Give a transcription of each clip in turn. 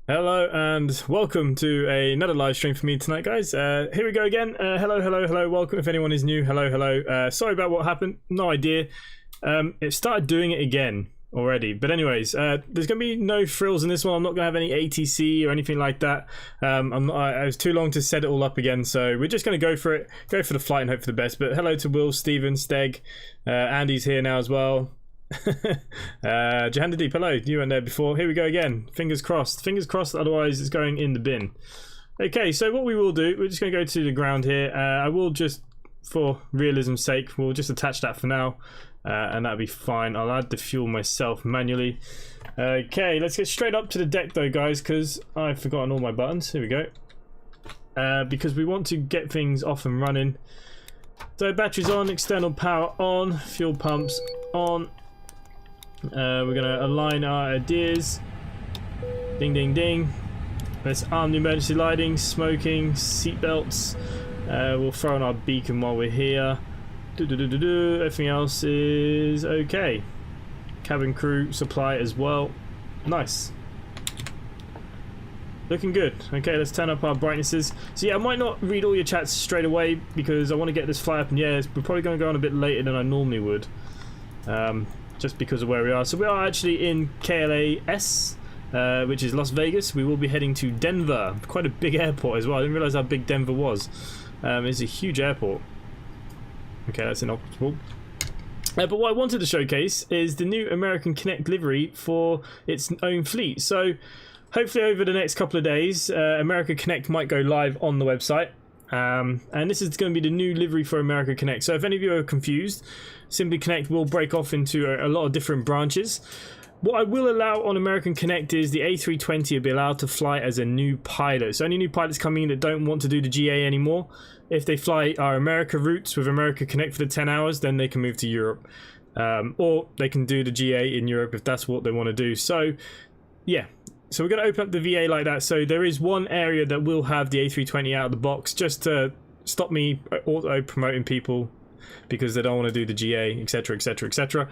Hello and welcome to another live stream for me tonight, guys. Here we go again. Hello, welcome. If anyone is new, hello. Sorry about what happened, no idea. It started doing it again already, but anyways, there's gonna be no frills in this one. I'm not gonna have any ATC or anything like that. I was too long to set it all up again, so we're just gonna go for it, go for the flight and hope for the best. But hello to Will, Steven, Steg, Andy's here now as well. Jahan Deep, hello, you weren't there before. Here we go again. Fingers crossed, otherwise it's going in the bin. Okay, so what we will do, we're just going to go to the ground here. I will just, for realism's sake, we'll just attach that for now, and that'll be fine. I'll add the fuel myself manually. Okay, let's get straight up to the deck though, guys, because I've forgotten all my buttons. Here we go. Because we want to get things off and running. So batteries on, external power on, fuel pumps on. We're going to align our ideas. Ding, ding, ding. Let's arm the emergency lighting, smoking, seatbelts. We'll throw on our beacon while we're here. Everything else is okay. Cabin crew supply as well. Nice. Looking good. Okay, let's turn up our brightnesses. So yeah, I might not read all your chats straight away because I want to get this fly up in the air. We're probably going to go on a bit later than I normally would. Just because of where we are. So we are actually in KLAS, which is Las Vegas. We will be heading to Denver. Quite a big airport as well. I didn't realize how big Denver was. It's a huge airport. Okay, that's inoperable. But what I wanted to showcase is the new American Connect livery for its own fleet. So hopefully over the next couple of days, America Connect might go live on the website. And this is going to be the new livery for America Connect. So if any of you are confused, Simply Connect will break off into a lot of different branches. What I will allow on American Connect is the A320 will be allowed to fly as a new pilot. So any new pilots coming in that don't want to do the GA anymore, if they fly our America routes with America Connect for the 10 hours, then they can move to Europe. Or they can do the GA in Europe if that's what they want to do. So yeah. So we're going to open up the VA like that. So there is one area that will have the A320 out of the box just to stop me auto-promoting people because they don't want to do the GA, etc, etc, etc.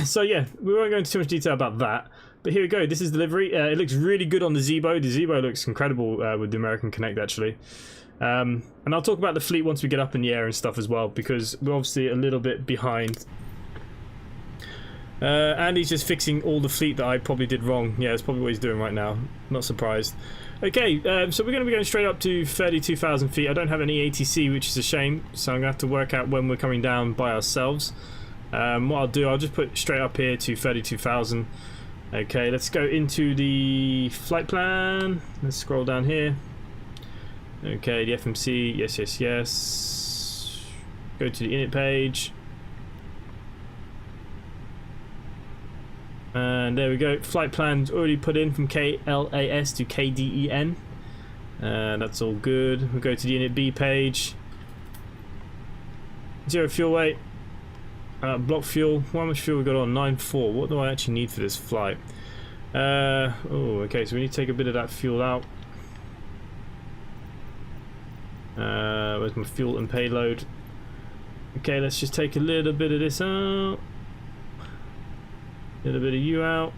So yeah, we won't go into too much detail about that. But here we go. This is the livery. It looks really good on the Zebo. The Zebo looks incredible with the American Connect, actually. And I'll talk about the fleet once we get up in the air and stuff as well, because we're obviously a little bit behind. Andy's just fixing all the fleet that I probably did wrong. Yeah, that's probably what he's doing right now. Not surprised. Okay, so we're going to be going straight up to 32,000 feet. I don't have any ATC, which is a shame, so I'm going to have to work out when we're coming down by ourselves. What I'll do, I'll just put straight up here to 32,000. Okay, let's go into the flight plan. Let's scroll down here. Okay, the FMC, yes. Go to the init page. And there we go, flight plan's already put in from KLAS to KDEN. That's all good. We'll go to the init B page. 0 fuel weight. Block fuel. How much fuel we got on? 9.4. What do I actually need for this flight? Oh, okay, so we need to take a bit of that fuel out. Where's my fuel and payload? Okay, let's just take a little bit of this out. A little bit of you out.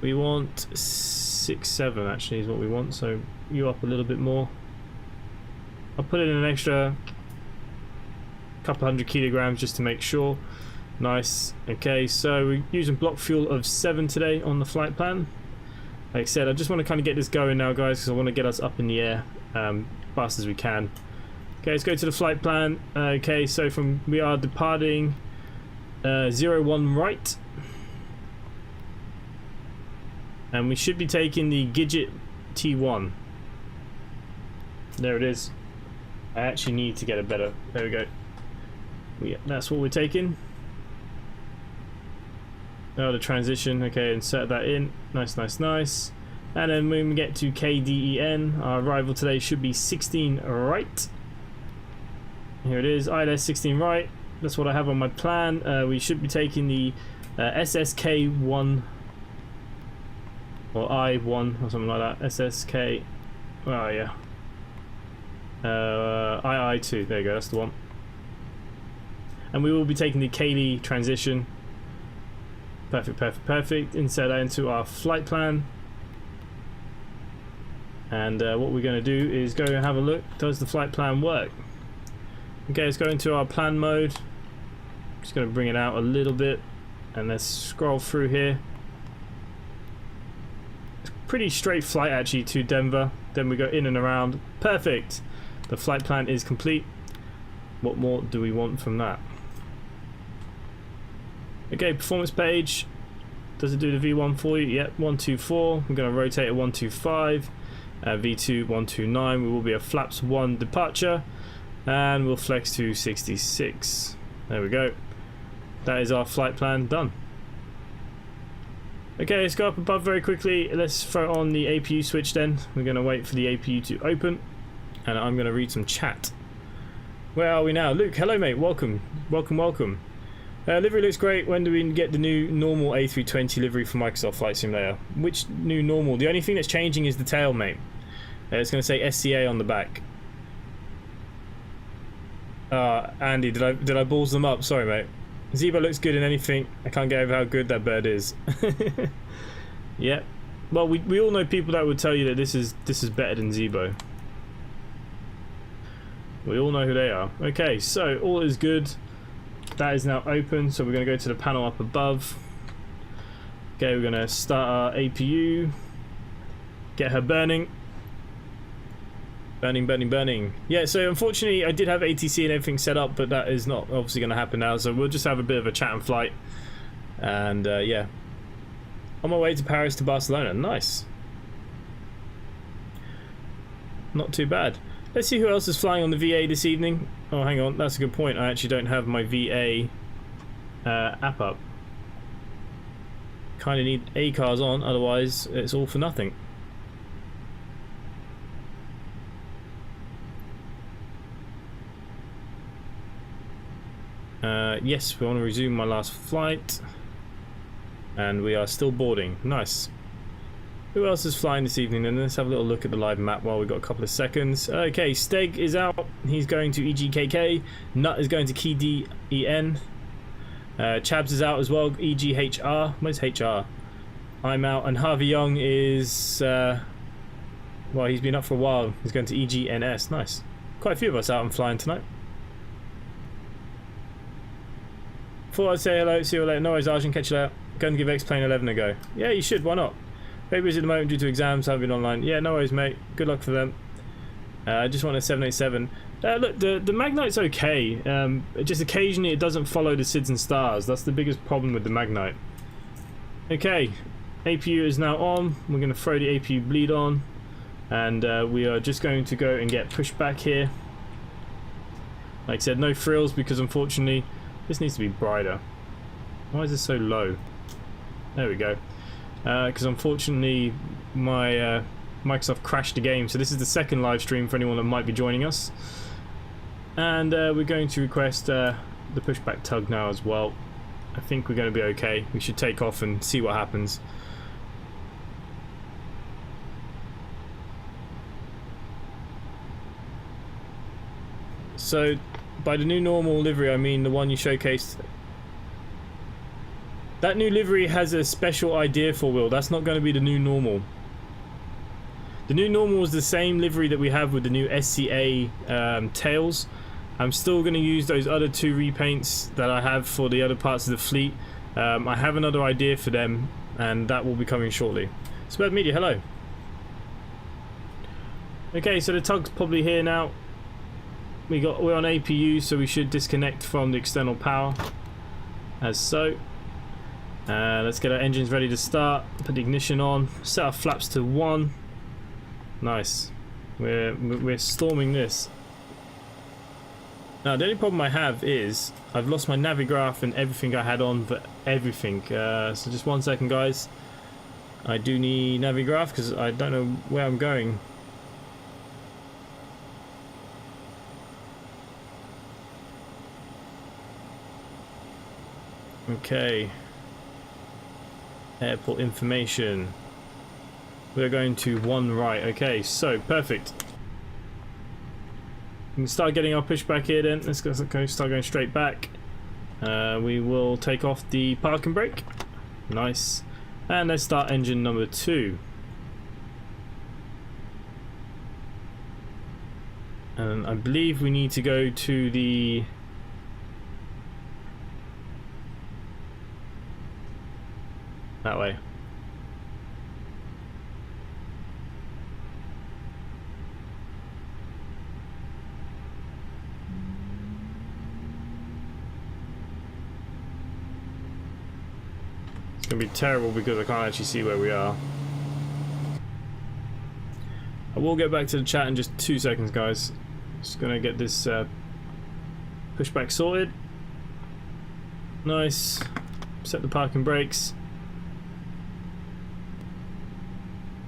We want 6.7 actually is what we want, so you up a little bit more. I'll put in an extra couple 100 kilograms just to make sure. Nice. Okay, so we're using block fuel of 7 today on the flight plan. Like I said, I just want to kind of get this going now, guys, because I want to get us up in the air fast as we can. Okay, let's go to the flight plan. Okay, so we are departing 01 right. And we should be taking the Gidget T1. There it is. I actually need to get a better... There we go. Yeah, that's what we're taking. Oh, the transition. Okay, insert that in. Nice. And then when we get to KDEN, our arrival today should be 16 right. Here it is. ILS 16 right. That's what I have on my plan. We should be taking the SSK1... or I1 or something like that. SSK. Oh yeah. II2. There you go. That's the one. And we will be taking the KD transition. Perfect. Insert that into our flight plan. And what we're going to do is go and have a look. Does the flight plan work? Okay, let's go into our plan mode. Just going to bring it out a little bit, and let's scroll through here. It's a pretty straight flight actually to Denver. Then we go in and around. Perfect. The flight plan is complete. What more do we want from that? Okay, performance page. Does it do the V1 for you? Yep, 124. We're going to rotate at 125. V2 129. We will be a flaps 1 departure, and we'll flex to 66. There we go. That is our flight plan done. Okay, let's go up above very quickly. Let's throw on the APU switch then. We're going to wait for the APU to open, and I'm going to read some chat. Where are we now? Luke, hello mate, welcome. Welcome. Livery looks great. When do we get the new normal A320 livery for Microsoft Flight Simulator? Which new normal? The only thing that's changing is the tail, mate. It's going to say SCA on the back. Andy, did I balls them up? Sorry, mate. Zebo looks good in anything. I can't get over how good that bird is. Yeah. Well, we all know people that would tell you that this is better than Zebo. We all know who they are. Okay, so all is good. That is now open, so we're going to go to the panel up above. Okay, we're going to start our APU. Get her burning. Burning. Yeah, so unfortunately I did have ATC and everything set up, but that is not obviously going to happen now, so we'll just have a bit of a chat and flight. And yeah. On my way to Paris to Barcelona. Nice. Not too bad. Let's see who else is flying on the VA this evening. Oh, hang on, that's a good point. I actually don't have my VA app up. Kind of need ACARS on, otherwise it's all for nothing. Yes, we want to resume my last flight. And we are still boarding. Nice. Who else is flying this evening? And let's have a little look at the live map while we've got a couple of seconds. Okay, Steg is out. He's going to EGKK. Nut is going to KDEN. Chabs is out as well. EGHR. Where's HR? I'm out. And Harvey Young is... well, he's been up for a while. He's going to EGNS. Nice. Quite a few of us out and flying tonight. Thought I'd say hello. See you later. No worries, Arjun. Catch you later. Going to give X-Plane 11 a go. Yeah, you should. Why not? Very busy at the moment due to exams, haven't been online. Yeah, no worries, mate. Good luck for them. I just want a 787. Look, the Magnite's okay. Just occasionally it doesn't follow the SIDS and stars. That's the biggest problem with the Magnite. Okay, APU is now on. We're going to throw the APU bleed on. And we are just going to go and get Pushback here. Like I said, no frills because unfortunately this needs to be brighter. Why is this so low? There we go. Because unfortunately my Microsoft crashed the game, so this is the second live stream for anyone that might be joining us. And we're going to request the Pushback tug now as well. I think we're going to be okay. We should take off and see what happens. So by the new normal livery I mean the one you showcased. That new livery has a special idea for Will. That's not going to be the new normal. The new normal is the same livery that we have with the new SCA tails. I'm still going to use those other two repaints that I have for the other parts of the fleet. I have another idea for them, and that will be coming shortly. Spurred Media, hello. Okay, so the tug's probably here now. We're on APU, so we should disconnect from the external power, as so. Let's get our engines ready to start. Put the ignition on. Set our flaps to 1. Nice. We're storming this. Now the only problem I have is I've lost my navigraph and everything I had on for everything. So just 1 second, guys. I do need navigraph because I don't know where I'm going. Okay. Airport information. We're going to 1 right. Okay, so perfect. We can start getting our pushback here then. Let's go, start going straight back. We will take off the parking brake. Nice. And let's start engine number 2. And I believe we need to go to the... that way. It's gonna be terrible because I can't actually see where we are. I will get back to the chat in just 2 seconds, guys. Just gonna get this pushback sorted. Nice. Set the parking brakes.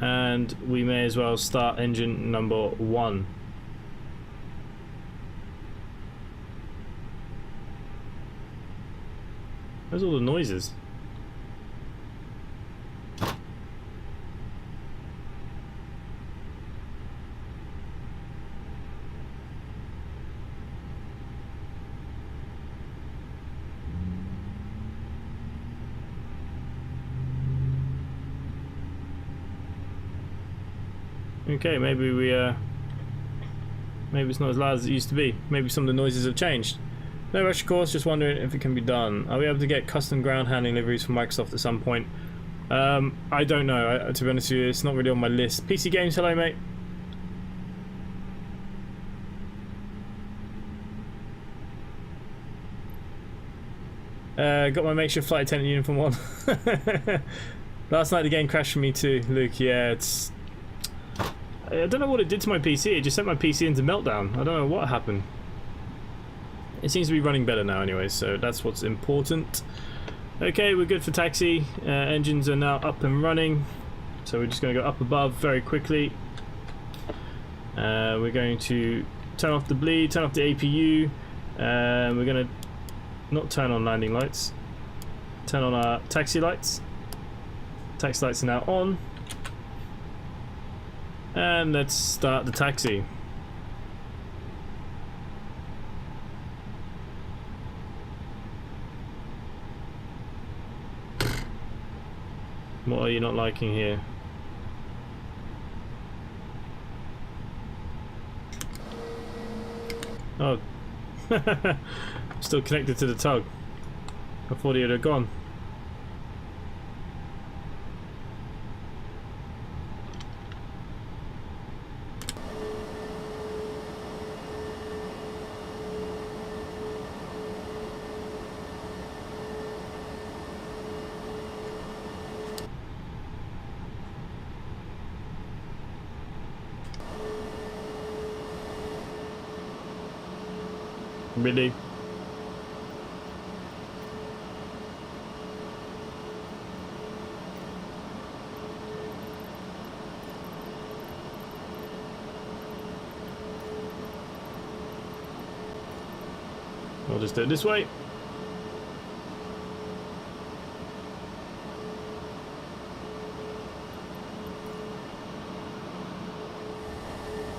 And we may as well start engine number 1. Where's all the noises? Okay, maybe it's not as loud as it used to be. Maybe some of the noises have changed. No rush, of course, just wondering if it can be done. Are we able to get custom ground handling liveries from Microsoft at some point? I don't know. To be honest with you, it's not really on my list. PC Games, hello, mate. Got my makeshift flight attendant uniform on. Last night the game crashed for me too, Luke. Yeah, it's... I don't know what it did to my PC. It just sent my PC into meltdown. I don't know what happened. It seems to be running better now anyway, so that's what's important. Okay, we're good for taxi. Engines are now up and running. So we're just going to go up above very quickly. We're going to turn off the bleed, turn off the APU. We're going to not turn on landing lights. Turn on our taxi lights. Taxi lights are now on. And let's start the taxi. What are you not liking here? Oh, still connected to the tug. I thought he had gone. Really? I'll just do it this way.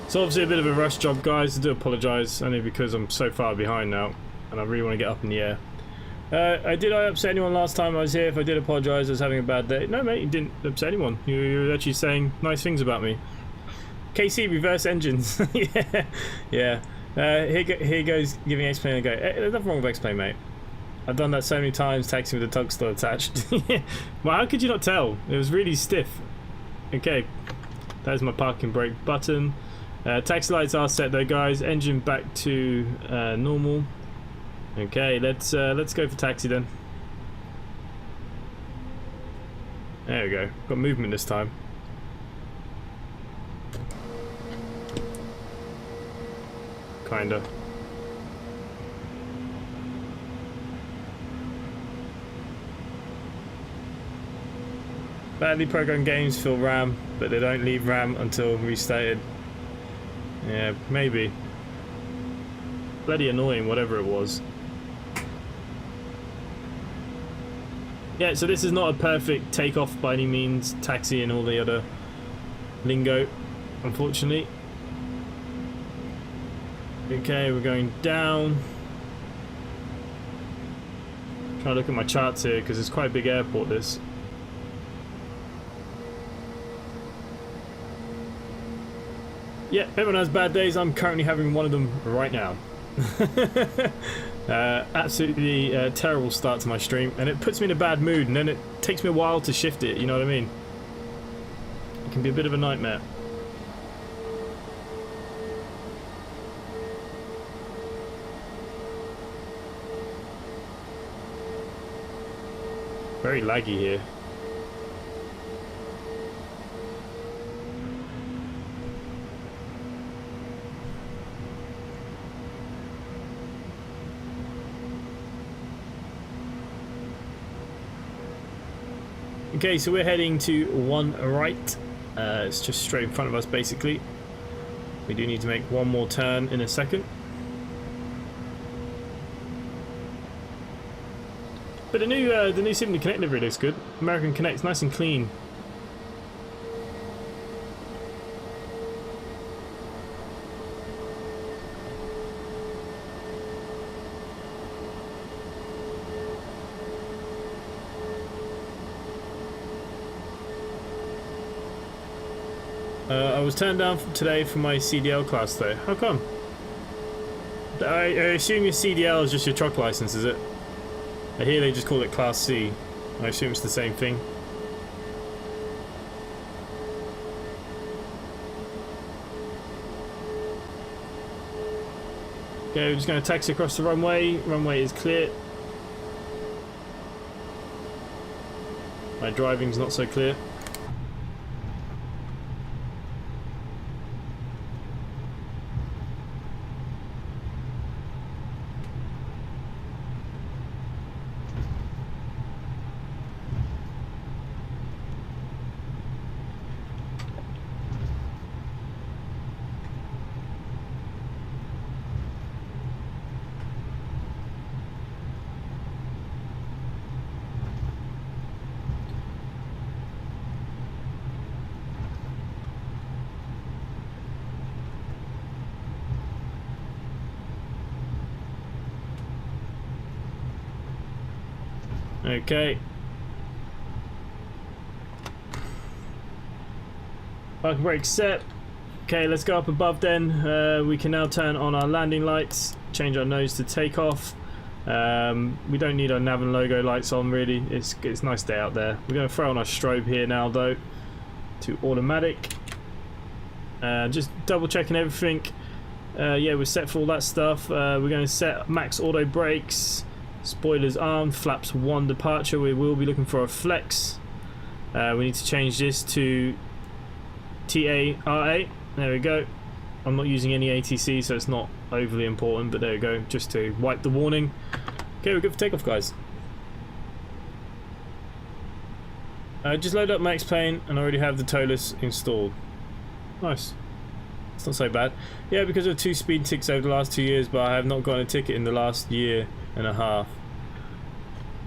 It's obviously a bit of a rush job, guys. I do apologise, only because I'm so far behind now and I really want to get up in the air. Did I upset anyone last time I was here? If I did apologise, I was having a bad day. No, mate, you didn't upset anyone. You were actually saying nice things about me. KC, reverse engines. Yeah. Here goes giving X-Plane a go. There's nothing wrong with X-Plane, mate. I've done that so many times, taxiing with the tug still attached. Well, how could you not tell? It was really stiff. Okay, there's my parking brake button. Taxi lights are set though, guys. Engine back to normal. Okay, let's go for taxi then. There we go. Got movement this time. Kinda. Badly programmed games fill RAM, but they don't leave RAM until restarted. Yeah, maybe. Bloody annoying, whatever it was. Yeah, so this is not a perfect takeoff by any means. Taxi and all the other lingo, unfortunately. Okay, we're going down. Trying to look at my charts here because it's quite a big airport, this. Yeah, everyone has bad days. I'm currently having one of them right now. Absolutely terrible start to my stream, and it puts me in a bad mood, and then it takes me a while to shift it, you know what I mean? It can be a bit of a nightmare. Very laggy here. Okay, so we're heading to one right. It's just straight in front of us, basically. We do need to make one more turn in a second. But the new Simulator Connect livery looks good. American Connect's nice and clean. I was turned down today for my CDL class though. How come? I assume your CDL is just your truck license, is it? I hear they just call it Class C. I assume it's the same thing. Okay, we're just going to taxi across the runway. Runway is clear. My driving's not so clear. Okay. Parking brake set. Okay, let's go up above then. We can now turn on our landing lights, change our nose to takeoff. We don't need our nav and logo lights on really. It's a nice day out there. We're going to throw on our strobe here now though to automatic. Just double checking everything. Yeah, we're set for all that stuff. We're going to set max auto brakes. Spoilers armed, flaps 1 departure. We will be looking for a flex. We need to change this to TARA. There we go. I'm not using any ATC, so it's not overly important, but there we go, just to wipe the warning. Okay, we're good for takeoff, guys. Just load up Max Plane, and I already have the TOLUS installed. Nice. It's not so bad. Yeah, because of 2 speed ticks over the last 2 years, but I have not gotten a ticket in the last year and a half.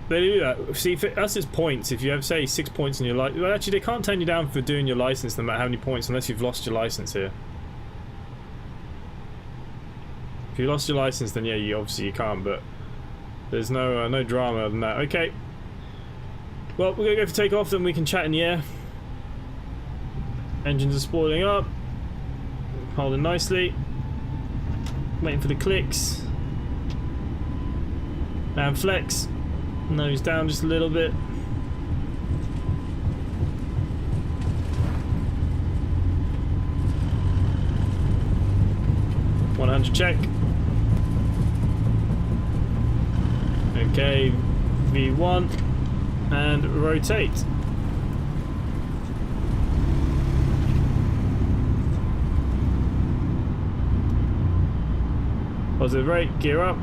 They do that. See, for us it's points. If you have, say, 6 points in your license, well, actually, they can't turn you down for doing your license no matter how many points, unless you've lost your license here. If you lost your license, then yeah, you obviously you can't. But there's no drama other than that. Okay. Well, we're gonna go for takeoff, then we can chat in the air. Engines are spoiling up. Holding nicely. Waiting for the clicks. And flex. Nose down just a little bit. .100 check. Okay, V1 and rotate. Positive rate, gear up.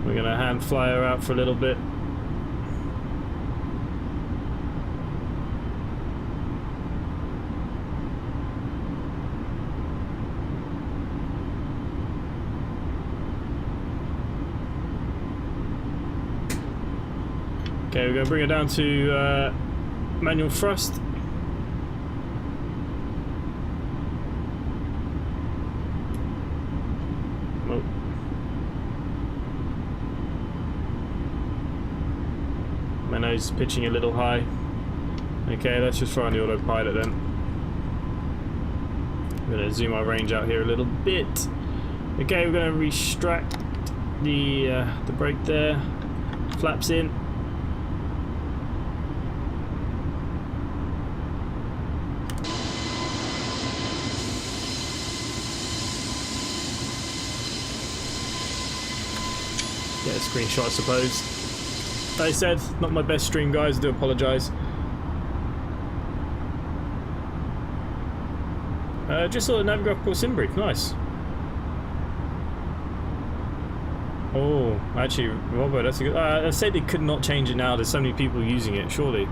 We're going to hand fly her out for a little bit. Okay, we're going to bring it down to manual thrust. Oh. he's pitching a little high. Okay, let's just throw on the autopilot then. I'm going to zoom our range out here a little bit. Okay, we're going to restract the brake there. Flaps in. Get a screenshot, I suppose. Like I said, not my best stream, guys. I do apologise. Just saw the Navigraph Port Sim brief. Nice. Oh, actually, Robert, that's a good. I said they could not change it now. There's so many people using it. Surely.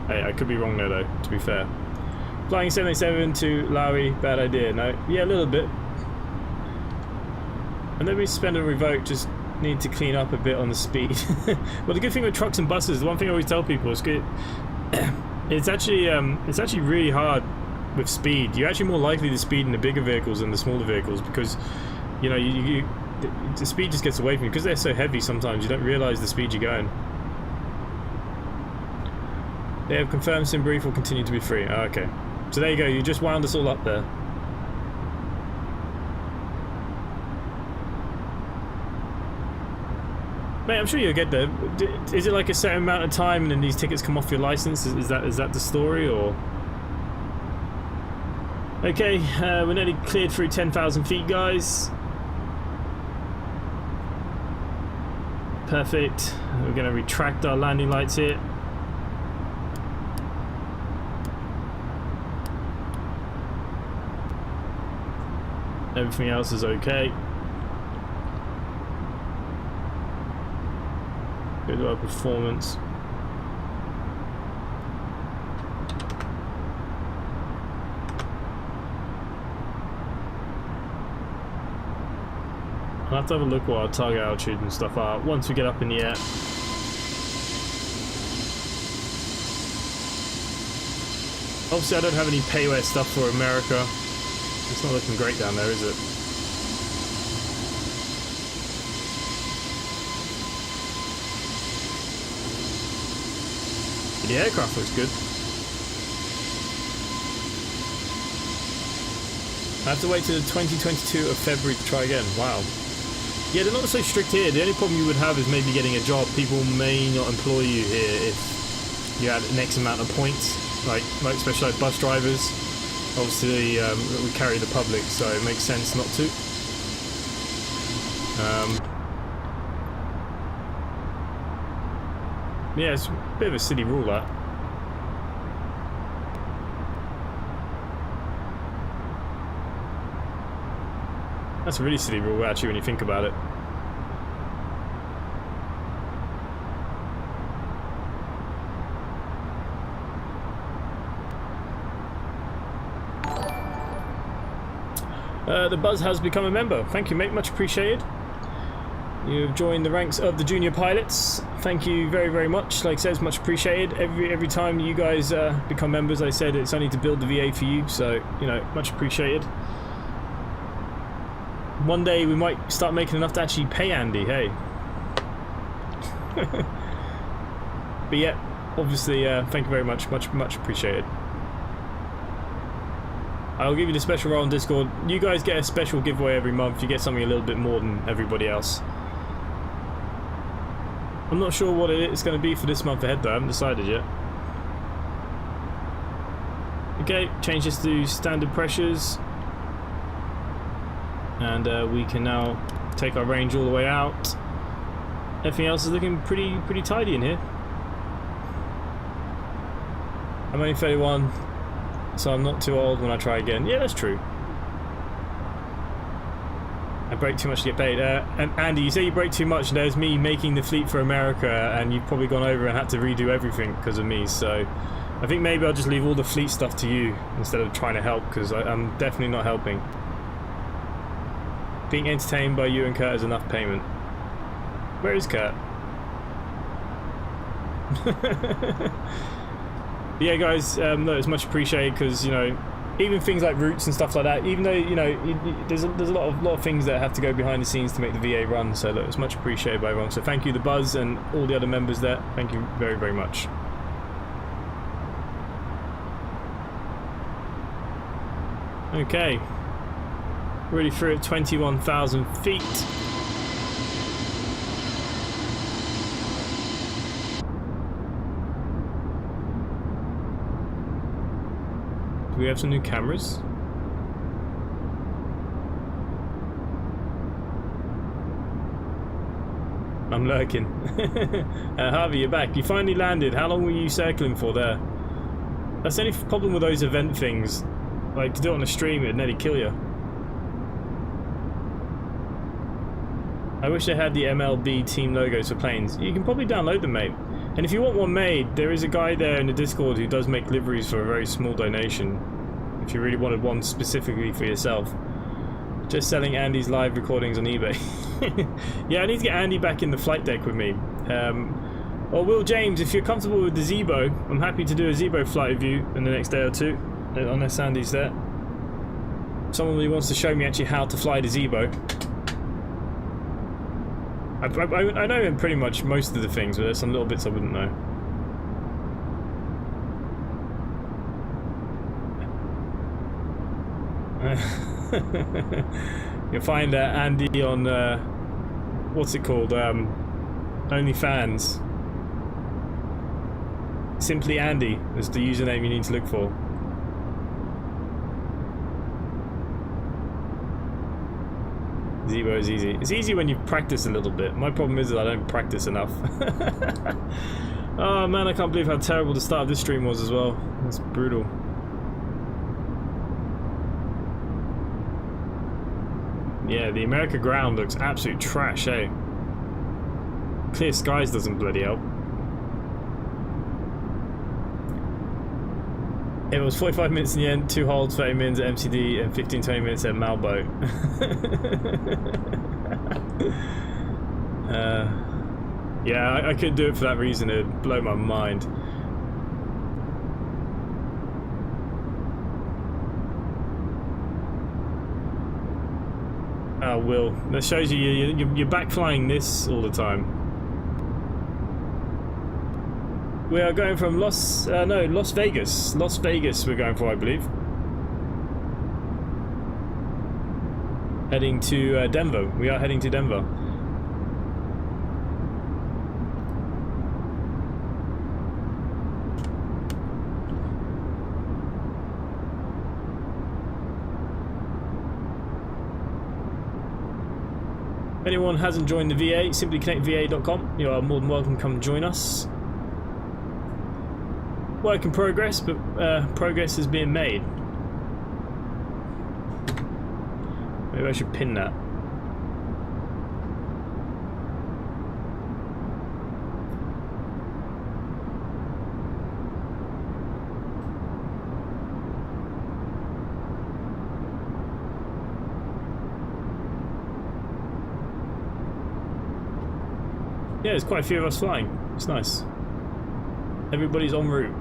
Hey, I could be wrong there, though. To be fair. Flying 787 to Lowry, bad idea. No, yeah, a little bit. And then we spend a revoke, just need to clean up a bit on the speed. Well, the good thing with trucks and buses, the one thing I always tell people is good. It's actually really hard with speed. You're actually more likely to speed in the bigger vehicles than the smaller vehicles because, you know, the speed just gets away from you because they're so heavy. Sometimes you don't realise the speed you're going. They have confirmed sim brief will continue to be free. Oh, okay, so there you go. You just wound us all up there. Mate, I'm sure you'll get there. Is it like a certain amount of time and then these tickets come off your license? Is that the story, or? Okay, we're nearly cleared through 10,000 feet, guys. Perfect. We're going to retract our landing lights here. Everything else is okay. Go to our performance. I'll have to have a look what our target altitude and stuff are once we get up in the air. Obviously I don't have any payware stuff for America. It's not looking great down there, is it? The aircraft looks good. I have to wait till the 2022 of February to try again. Wow. Yeah, they're not so strict here. The only problem you would have is maybe getting a job. People may not employ you here if you had an X amount of points, like especially like bus drivers. Obviously, we carry the public, so it makes sense not to. Yeah, it's a bit of a silly rule, that. That's a really silly rule, actually, when you think about it. The Buzz has become a member. Thank you, mate. Much appreciated. You've joined the ranks of the junior pilots. Thank you very, very much. Like I said, it's much appreciated. Every time you guys become members, I said it's only to build the VA for you. So, you know, much appreciated. One day we might start making enough to actually pay Andy, hey. But yeah, obviously, thank you very much. Much appreciated. I'll give you the special role on Discord. You guys get a special giveaway every month. You get something a little bit more than everybody else. I'm not sure what it's going to be for this month ahead, though. I haven't decided yet. Okay, change this to standard pressures. And we can now take our range all the way out. Everything else is looking pretty tidy in here. I'm only 31, so I'm not too old when I try again. Yeah, that's true. I brake too much to get paid. And Andy, you say you brake too much, and there's me making the fleet for America, and you've probably gone over and had to redo everything because of me, so I think maybe I'll just leave all the fleet stuff to you instead of trying to help, because I'm definitely not helping. Being entertained by you and Kurt is enough payment. Where is Kurt? Yeah, guys, no, it's much appreciated, because, you know, even things like routes and stuff like that, even though, you know, there's a lot of things that have to go behind the scenes to make the VA run, so look, it's much appreciated by everyone. So thank you, the Buzz, and all the other members there. Thank you very, very much. Okay, already through at 21,000 feet. Do we have some new cameras? I'm lurking. Harvey, you're back. You finally landed. How long were you circling for there? That's the only problem with those event things. Like, to do it on a stream, it'd nearly kill you. I wish they had the MLB team logos for planes. You can probably download them, mate. And if you want one made, there is a guy there in the Discord who does make liveries for a very small donation. If you really wanted one specifically for yourself. Just selling Andy's live recordings on eBay. Yeah, I need to get Andy back in the flight deck with me. Or Will James, if you're comfortable with the Zebo, I'm happy to do a Zebo flight with you in the next day or two. Unless Andy's there. Someone really wants to show me actually how to fly the Zebo. I know pretty much most of the things, but there's some little bits I wouldn't know. You'll find Andy on what's it called? OnlyFans. Simply Andy is the username you need to look for. Zebo is easy. It's easy when you practice a little bit. My problem is that I don't practice enough. Oh man, I can't believe how terrible the start of this stream was as well. That's brutal. Yeah, the America ground looks absolute trash, eh? Clear skies doesn't bloody help. It was 45 minutes in the end, 2 holds, 30 minutes at MCD, and 15-20 minutes at Malbo. Yeah, I couldn't do it for that reason. It would blow my mind. Oh, Will, that shows you you're back flying this all the time. We are going from Las Vegas. Las Vegas we're going for, I believe. Heading to Denver. We are heading to Denver. If anyone hasn't joined the VA, simplyconnectva.com. You are more than welcome to come join us. Work in progress, but progress is being made. Maybe I should pin that. Yeah, there's quite a few of us flying. It's nice. Everybody's en route.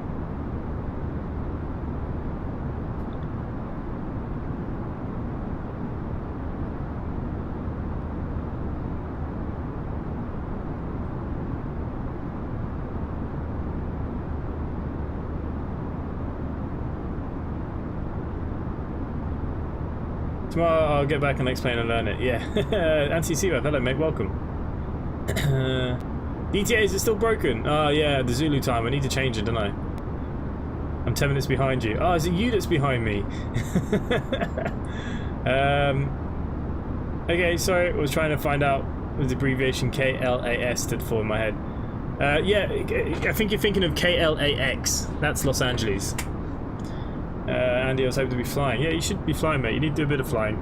Tomorrow I'll get back and explain and learn it. Yeah. Anti-Seaweb, hello mate, welcome. ETA, is it still broken? Oh yeah, the Zulu time. I need to change it, don't I? I'm 10 minutes behind you. Oh, is it you that's behind me? Okay, sorry. I was trying to find out what the abbreviation KLAS stood for in my head. Yeah, I think you're thinking of KLAX. That's Los Angeles. Andy, I was hoping to be flying. Yeah, you should be flying, mate. You need to do a bit of flying.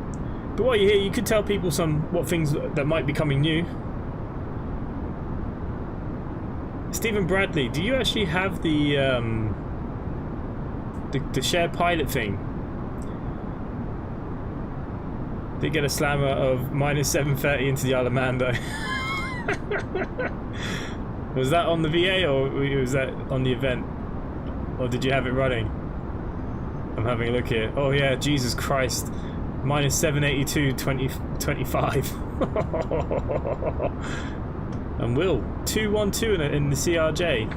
But while you're here, you could tell people what things that might be coming new. Stephen Bradley, do you actually have the shared pilot thing? Did get a slammer of -730 into the Alamando. Was that on the VA or was that on the event? Or did you have it running? I'm having a look here. Oh yeah, Jesus Christ. Minus 782, 2025. And Will, 212 in the CRJ.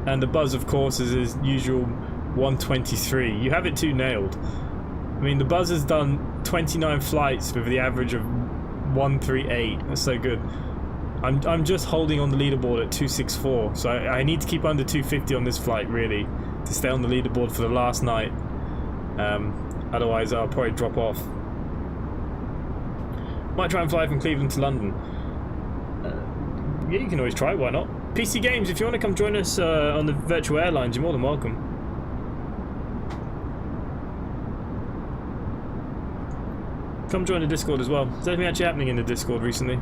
And the buzz, of course, is his usual 123. You have it too nailed. I mean, the buzz has done 29 flights with the average of 138. That's so good. I'm just holding on the leaderboard at 264, so I need to keep under 250 on this flight, really, to stay on the leaderboard for the last night. Otherwise, I'll probably drop off. Might try and fly from Cleveland to London. Yeah, you can always try, why not? PC Games, if you want to come join us on the virtual airlines, you're more than welcome. Come join the Discord as well. Is anything actually happening in the Discord recently?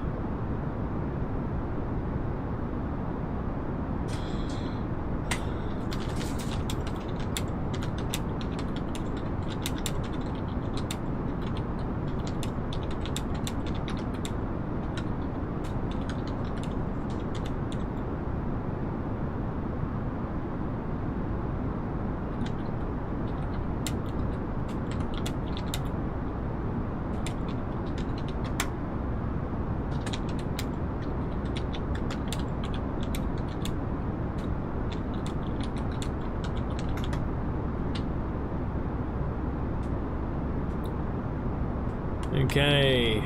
Okay,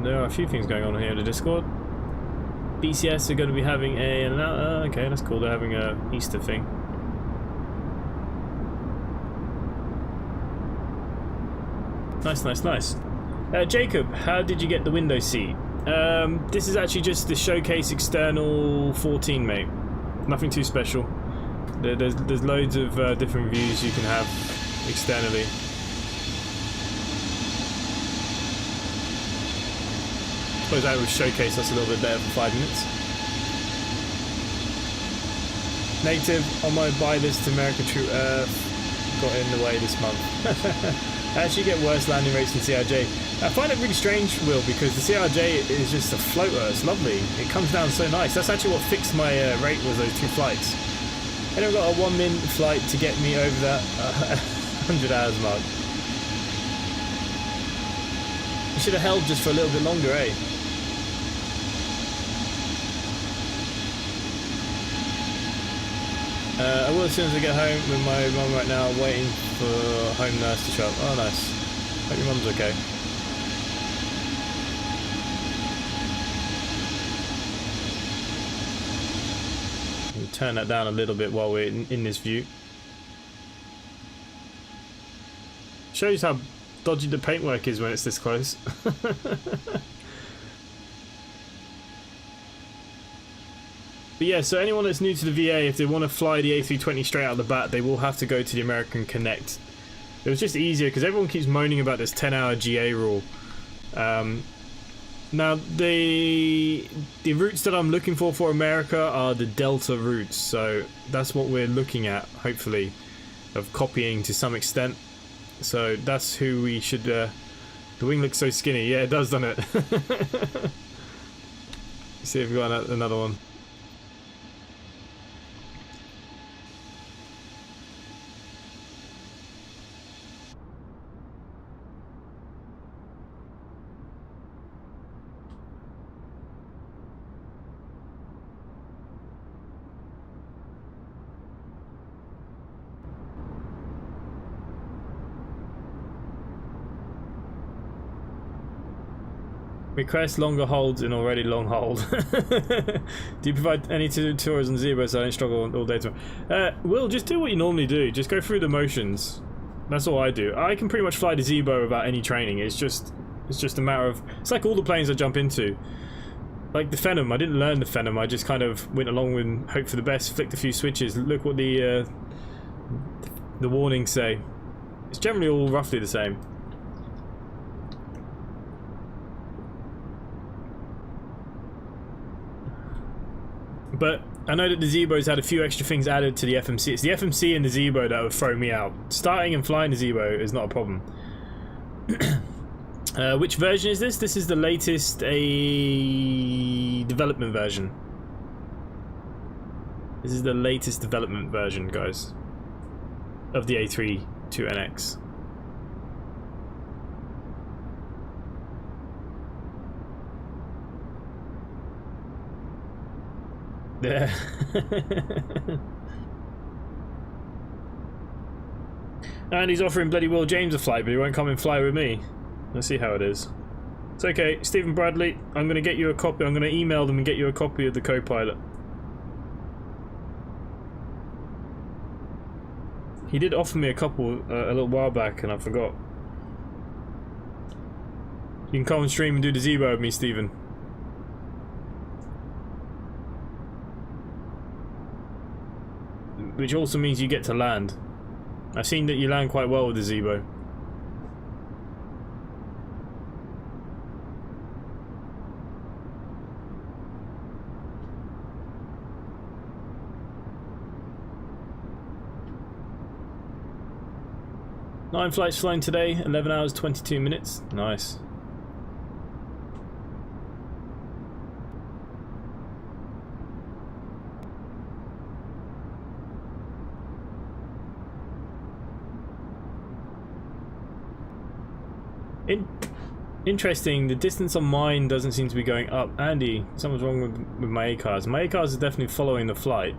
there are a few things going on here in the Discord. BCS are going to be having okay, that's cool, they're having a Easter thing. Nice, nice, nice. Jacob, how did you get the window seat? This is actually just the Showcase External 14, mate. Nothing too special. There's loads of different views you can have externally. I suppose that would showcase us a little bit better for 5 minutes. Negative on my buy list, American True Earth got in the way this month. I actually get worse landing rates than CRJ. I find it really strange, Will, because the CRJ is just a floater. It's lovely. It comes down so nice. That's actually what fixed my rate, was those 2 flights. And I've got a 1 min flight to get me over that 100 hours mark. You should have held just for a little bit longer, eh? I will as soon as I get home with my mum right now, waiting for home nurse to show up. Oh, nice. Hope your mum's okay. We'll turn that down a little bit while we're in this view. Shows how dodgy the paintwork is when it's this close. But yeah, so anyone that's new to the VA, if they want to fly the A320 straight out of the bat, they will have to go to the American Connect. It was just easier because everyone keeps moaning about this 10-hour GA rule. Now, the routes that I'm looking for America are the Delta routes, so that's what we're looking at, hopefully, of copying to some extent. So that's who we should... the wing looks so skinny. Yeah, it does, doesn't it? See if we've got another one. Request longer holds in already long hold. Do you provide any tours on Zebra so I don't struggle all day tomorrow? Will, just do what you normally do. Just go through the motions. That's all I do. I can pretty much fly the Zebo without any training. It's just a matter of... It's like all the planes I jump into. Like the Phenom, I didn't learn the Phenom. I just kind of went along with hope for the best, flicked a few switches. Look what the warnings say. It's generally all roughly the same. But I know that the Zebo's had a few extra things added to the FMC. It's the FMC and the Zebo that would throw me out. Starting and flying the Zebo is not a problem. Which version is this? This is the latest development version. This is the latest development version, guys. of the A320NX. Yeah. And he's offering bloody Will James a flight, but he won't come and fly with me. Let's see how it is. It's okay, Stephen Bradley, I'm going to get you a copy. I'm going to email them and get you a copy of the co-pilot. He did offer me a couple a little while back, and I forgot. You can come and stream and do the Zebo with me, Stephen. Which also means you get to land. I've seen that you land quite well with the Zebo. Nine flights flown today, 11 hours 22 minutes. Nice. Interesting, the distance on mine doesn't seem to be going up. Andy, something's wrong with my ACARS. My ACARS is definitely following the flight.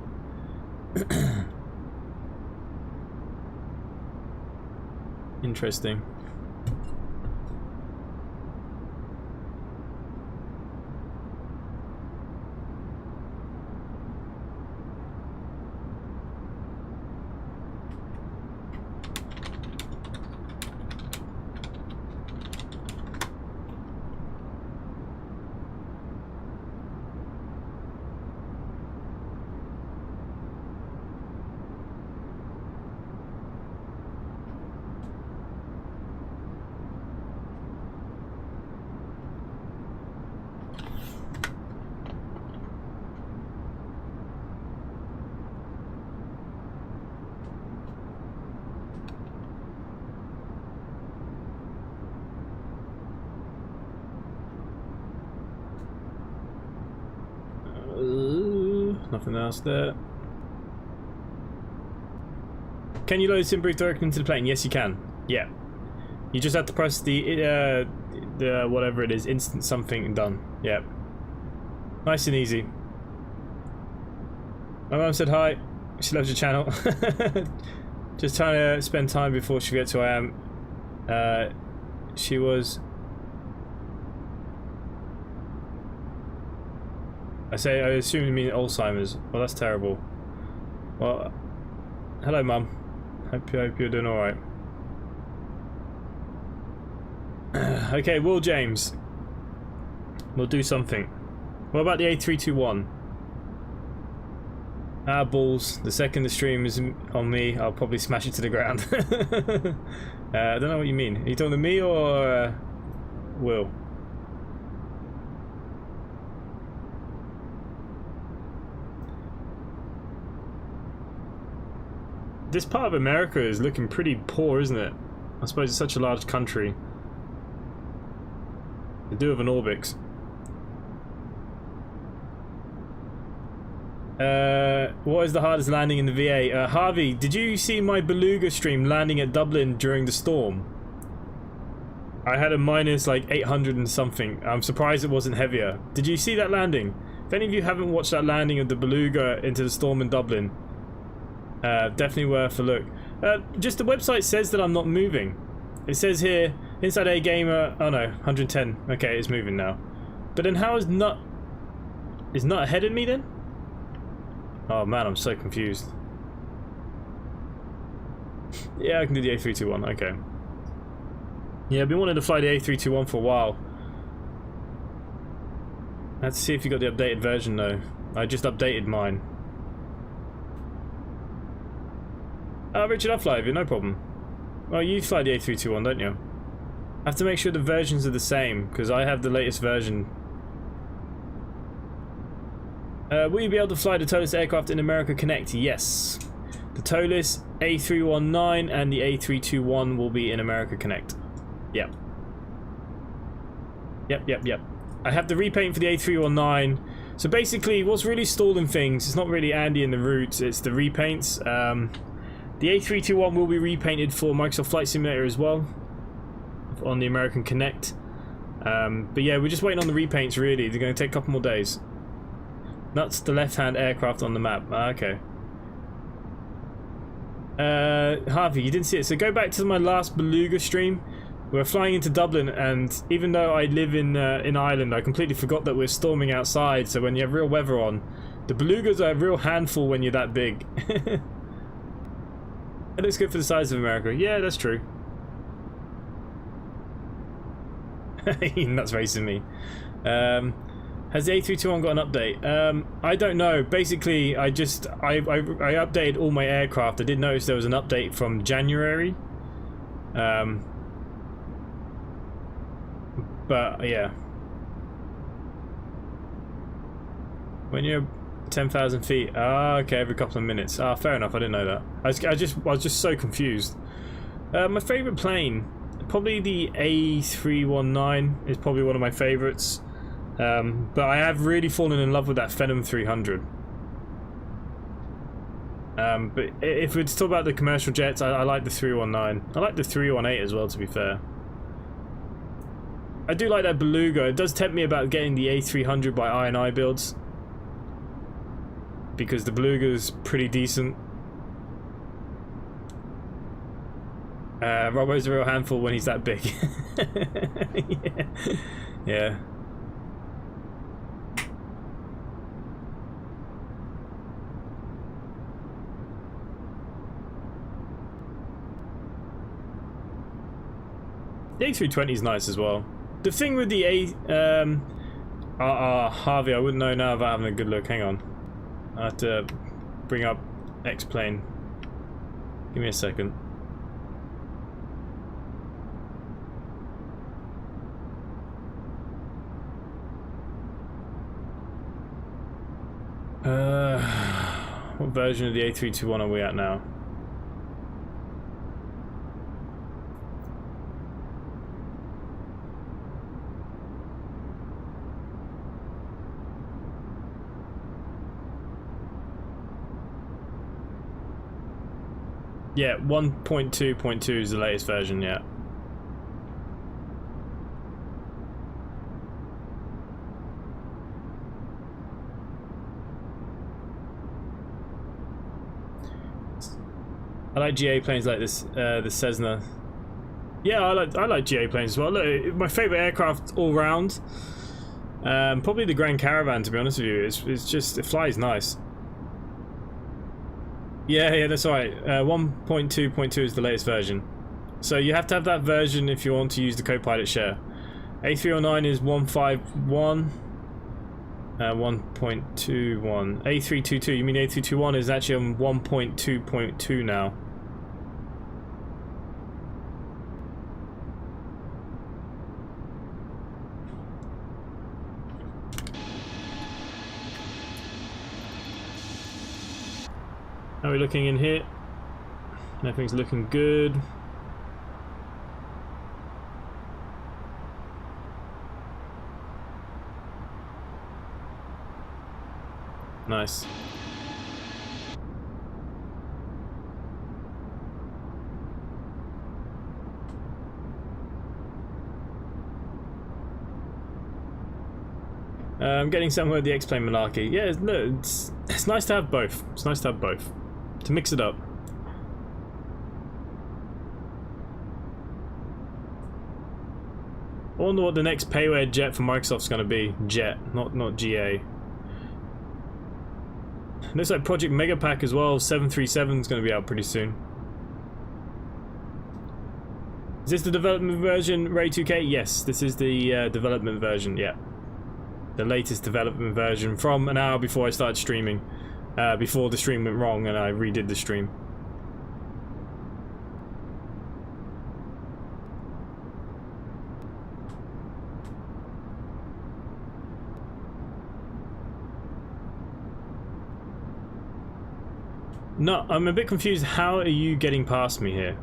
Interesting. Nothing else there. Can you load SimBrief directly into the plane? Yes, you can. Yeah. You just have to press the whatever it is, instant something, and done. Yeah. Nice and easy. My mum said hi. She loves your channel. Just trying to spend time before she gets who I am. She was... I assume you mean Alzheimer's. Well, that's terrible. Well, hello, Mum. Hope you're doing all right. Okay, Will James. We'll do something. What about the A321? Ah, balls. The second the stream is on me, I'll probably smash it to the ground. I don't know what you mean. Are you talking to me or Will? This part of America is looking pretty poor, isn't it? I suppose it's such a large country. They do have an Orbix. What is the hardest landing in the VA? Harvey, did you see my Beluga stream landing at Dublin during the storm? I had a minus like 800 and something. I'm surprised it wasn't heavier. Did you see that landing? If any of you haven't watched that landing of the Beluga into the storm in Dublin, definitely worth a look. Just the website says that I'm not moving. It says here, inside A Gamer, oh no, 110. Okay, it's moving now. But then how is Nut ahead of me then? Oh man, I'm so confused. Yeah, I can do the A321, okay. Yeah, I've been wanting to fly the A321 for a while. Let's see if you got the updated version though. I just updated mine. Richard, I'll fly with you, no problem. Well, you fly the A321, don't you? I have to make sure the versions are the same, because I have the latest version. Will you be able to fly the towless aircraft in America Connect? Yes. The towless A319 and the A321 will be in America Connect. Yep. Yep. I have the repaint for the A319. So basically, what's really stalling things, it's not really Andy and the routes, it's the repaints. The The A321 will be repainted for Microsoft Flight Simulator as well, on the American Connect. But yeah, we're just waiting on the repaints really. They're going to take a couple more days. That's the left-hand aircraft on the map. Okay. Harvey, you didn't see it. So go back to my last Beluga stream. We're flying into Dublin, and even though I live in Ireland, I completely forgot that we're storming outside. So when you have real weather on, the Belugas are a real handful when you're that big. It looks good for the size of America. Yeah, that's true. That's racing me. Has the A321 got an update? I don't know. Basically, I updated all my aircraft. I did notice there was an update from January. But yeah. When you're 10,000 feet. Ah, okay, every couple of minutes. Ah, fair enough. I didn't know that. I was just so confused. My favorite plane, probably the A319 is probably one of my favorites. But I have really fallen in love with that Phenom 300. But if we're to talk about the commercial jets, I like the 319. I like the 318 as well, to be fair. I do like that Beluga. It does tempt me about getting the A300 by I&I builds, because the Beluga's pretty decent. Robbo's a real handful when he's that big. Yeah. The A320 is nice as well. The thing with the Harvey, I wouldn't know now without having a good look. Hang on. I have to bring up X-Plane. Give me a second. What version of the A321 are we at now? Yeah, 1.2.2 is the latest version, yeah. I like GA planes like this, the Cessna. Yeah, I like GA planes as well. Look, my favorite aircraft all round. Probably the Grand Caravan, to be honest with you. It's just, it flies nice. Yeah, that's right. 1.2.2 is the latest version. So you have to have that version if you want to use the Copilot share. A309 is 151. 1.21. A322, you mean A321 is actually on 1.2.2 now. How are we looking in here? Everything's looking good. Nice. I'm getting somewhere with the X-Plane malarkey. Yeah, it's nice to have both. It's nice to have both. To mix it up. I wonder what the next payware jet for Microsoft's going to be. Jet, not GA. Looks like Project Megapack as well. 737 is going to be out pretty soon. Is this the development version, Ray2K? Yes, this is the development version, yeah. The latest development version from an hour before I started streaming. Before the stream went wrong and I redid the stream. No, I'm a bit confused. How are you getting past me here?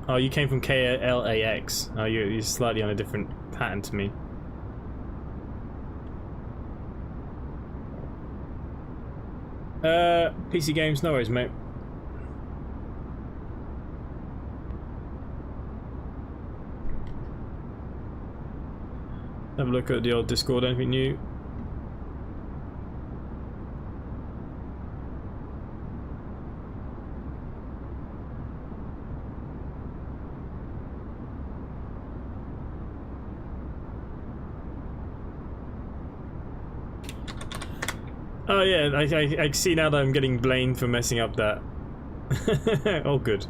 Oh, you came from KLAS. Oh, you're slightly on a different pattern to me. PC games, no worries, mate. Have a look at the old Discord, anything new? Oh yeah, I see now that I'm getting blamed for messing up that. Oh good.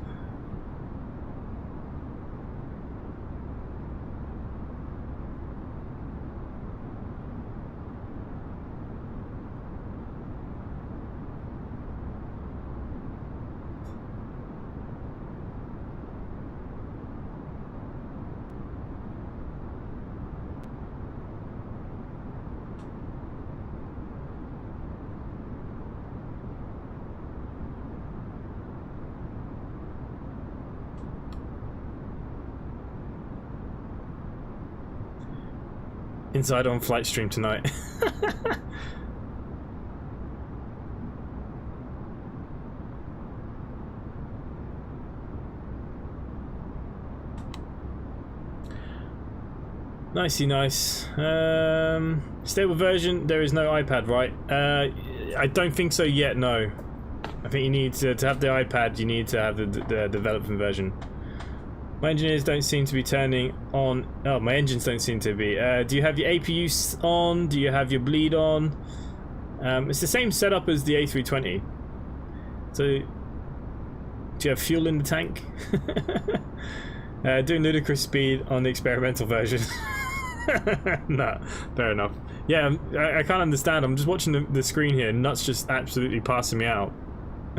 Inside on flight stream tonight. Nicey nice. Stable version, there is no iPad, right? I don't think so yet, no. I think you need to have the iPad, you need to have the development version. My engineers don't seem to be turning on. Oh, my engines don't seem to be. Do you have your APU on? Do you have your bleed on? It's the same setup as the A320. So, do you have fuel in the tank? Doing ludicrous speed on the experimental version. Nah, fair enough. Yeah, I can't understand. I'm just watching the screen here. Nuts just absolutely passing me out.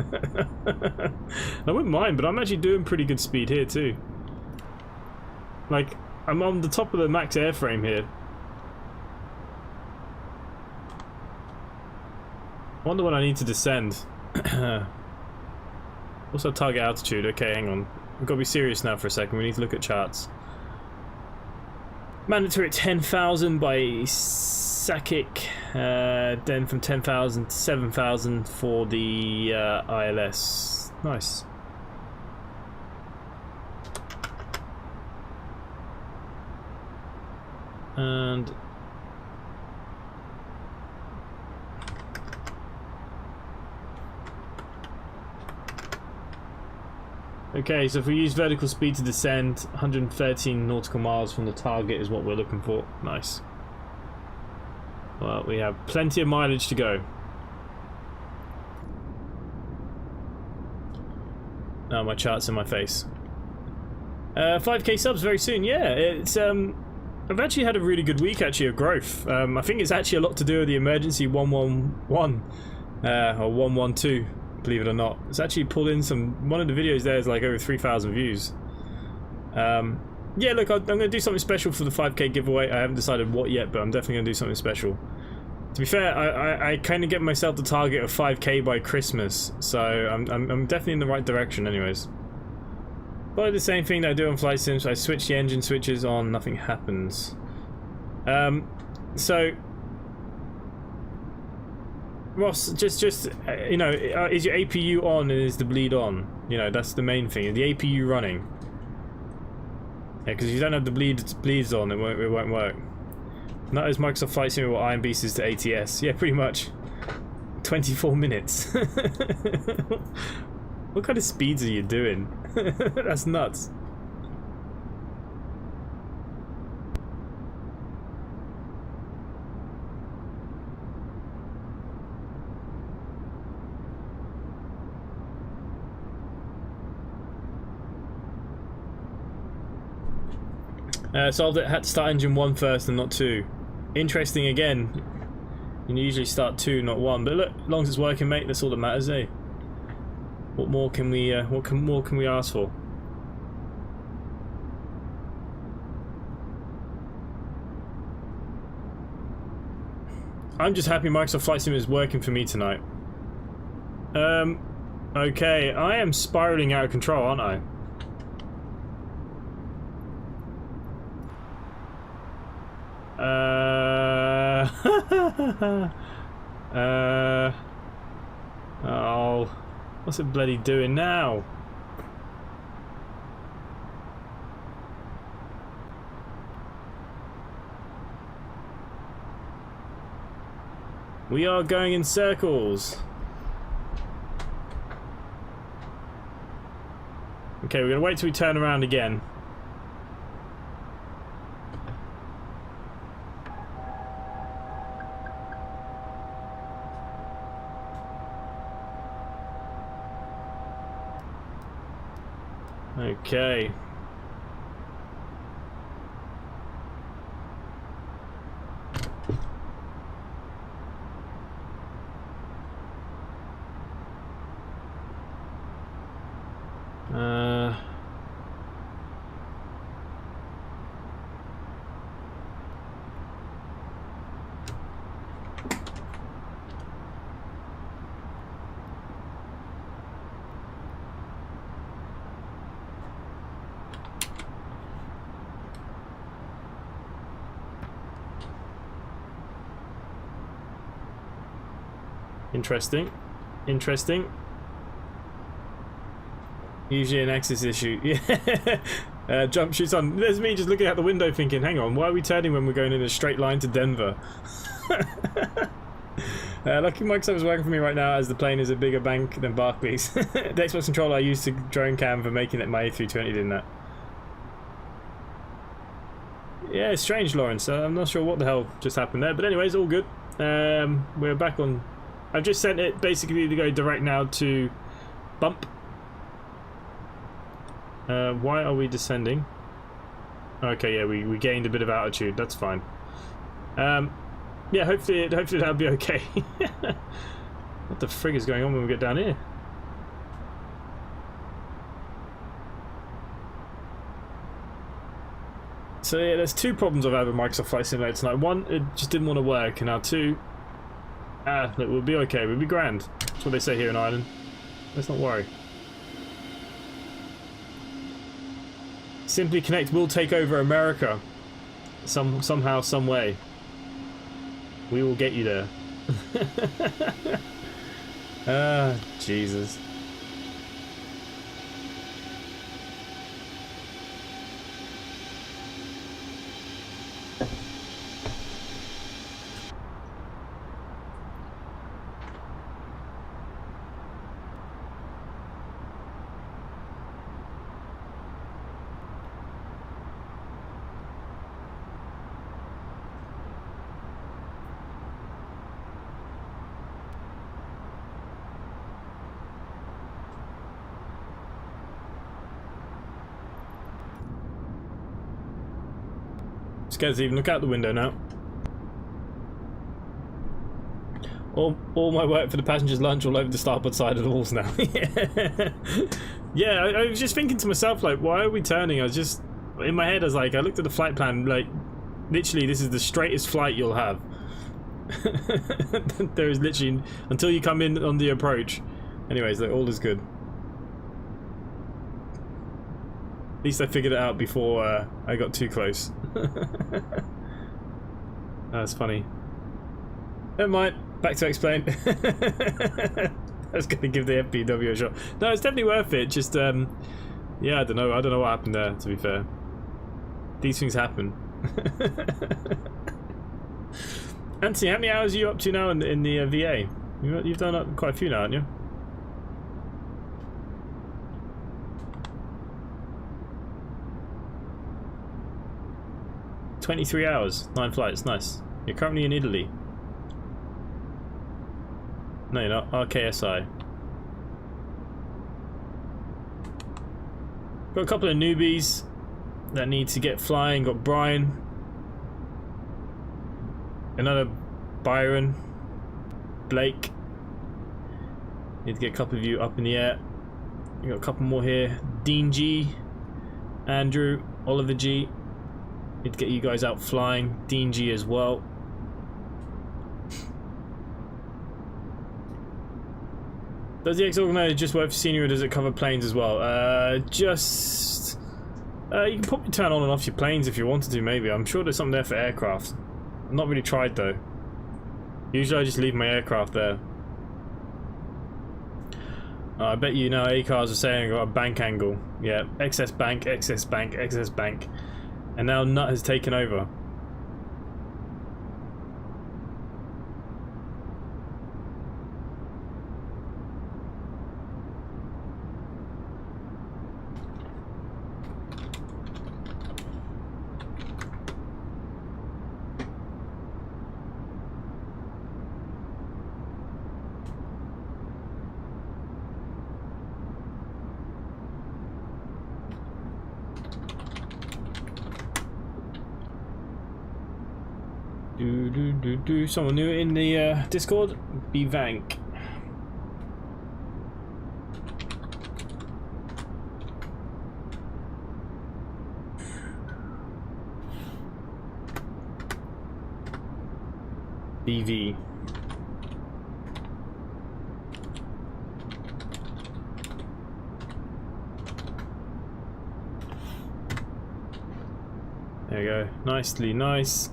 I wouldn't mind, but I'm actually doing pretty good speed here too. Like, I'm on the top of the max airframe here. I wonder when I need to descend. What's our target altitude? Okay, hang on. We've got to be serious now for a second. We need to look at charts. Mandatory at 10,000 by Sakic. Then from 10,000 to 7,000 for the ILS. Nice. And okay, so if we use vertical speed to descend, 113 nautical miles from the target is what we're looking for. Nice. Well, we have plenty of mileage to go. Oh, my chart's in my face. 5k subs very soon. Yeah, it's I've actually had a really good week actually of growth. I think it's actually a lot to do with the emergency 111 or 112, believe it or not. It's actually pulled in some. One of the videos there is like over 3,000 views. Yeah, look, I'm going to do something special for the 5k giveaway. I haven't decided what yet, but I'm definitely going to do something special. To be fair, I kind of get myself the target of 5k by Christmas, so I'm definitely in the right direction anyways. But the same thing that I do on flight sims, I switch the engine switches on, nothing happens. So Ross, just you know, is your APU on and is the bleed on? You know, that's the main thing. Is the APU running? Yeah, because if you don't have the bleeds on, it won't work. Not as Microsoft Flight Sim what IMBs is to ATS. Yeah, pretty much. 24 minutes. What kind of speeds are you doing? That's nuts. Solved it, had to start engine 1 first and not 2. Interesting again. You usually start 2, not 1. But look, as long as it's working, mate, that's all that matters, eh? What more can we more can we ask for? I'm just happy Microsoft Flight Sim is working for me tonight. Okay, I am spiraling out of control, aren't I? Oh, what's it bloody doing now? We are going in circles. Okay, we're going to wait till we turn around again. Okay. Interesting. Interesting. Usually an access issue. Yeah. Jump shoots on. There's me just looking out the window thinking, hang on, why are we turning when we're going in a straight line to Denver? Lucky Microsoft is working for me right now as the plane is a bigger bank than Barclays. The Xbox controller I used to drone cam for making it my A320 did that. Yeah, it's strange, Lawrence. I'm not sure what the hell just happened there. But anyways, all good. We're back on. I've just sent it basically to go direct now to bump. Why are we descending? Okay, yeah, we gained a bit of altitude. That's fine. Yeah, hopefully that'll be okay. What the frig is going on when we get down here? So yeah, there's two problems I've had with Microsoft Flight Simulator tonight. One, it just didn't want to work, and now two, look, we'll be okay. We'll be grand. That's what they say here in Ireland. Let's not worry. Simply Connect will take over America. Somehow, some way. We will get you there. Ah, Jesus. Scared to even look out the window now. All my work for the passengers' lunch all over the starboard side of the walls now. Yeah, I was just thinking to myself, like, why are we turning? I was just, in my head, I was like, I looked at the flight plan, like, literally, this is the straightest flight you'll have. There is literally, until you come in on the approach. Anyways, like, all is good. At least I figured it out before I got too close. That's funny. Never mind. Back to explain. I was going to give the FPW a shot. No, it's definitely worth it. Just, yeah, I don't know. I don't know what happened there, to be fair. These things happen. Anthony, how many hours are you up to now in the VA? You've done quite a few now, haven't you? 23 hours, 9 flights, nice. You're currently in Italy. No, you're not. RKSI. Got a couple of newbies that need to get flying. Got Brian. Another Byron. Blake. Need to get a couple of you up in the air. We got a couple more here. Dean G. Andrew. Oliver G. Need to get you guys out flying. Dean G as well. Does the X-Organizer just work for senior or does it cover planes as well? You can probably turn on and off your planes if you wanted to, maybe. I'm sure there's something there for aircraft. I've not really tried though. Usually I just leave my aircraft there. I bet you now ACARs are saying I got a bank angle. Yeah, excess bank, excess bank, excess bank. And now Nut has taken over. Someone new in the Discord? Bvank. BV. There you go. Nicely nice.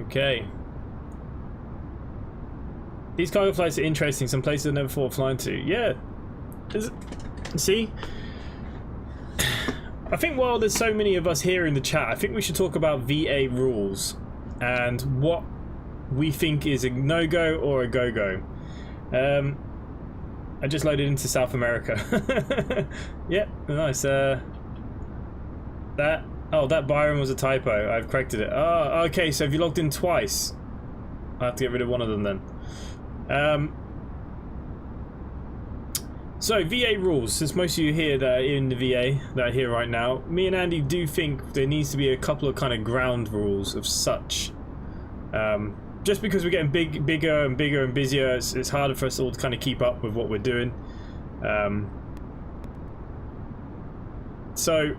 Okay. These cargo flights are interesting. Some places I never thought of flying to. Yeah. See? I think while there's so many of us here in the chat, I think we should talk about VA rules and what we think is a no-go or a go-go. I just loaded into South America. Yep, nice. That Byron was a typo. I've corrected it. Oh, okay, so if you logged in twice, I have to get rid of one of them then. So, VA rules. Since most of you here that are in the VA, that are here right now, me and Andy do think there needs to be a couple of kind of ground rules of such. Just because we're getting bigger and bigger and busier, it's harder for us all to kind of keep up with what we're doing. So,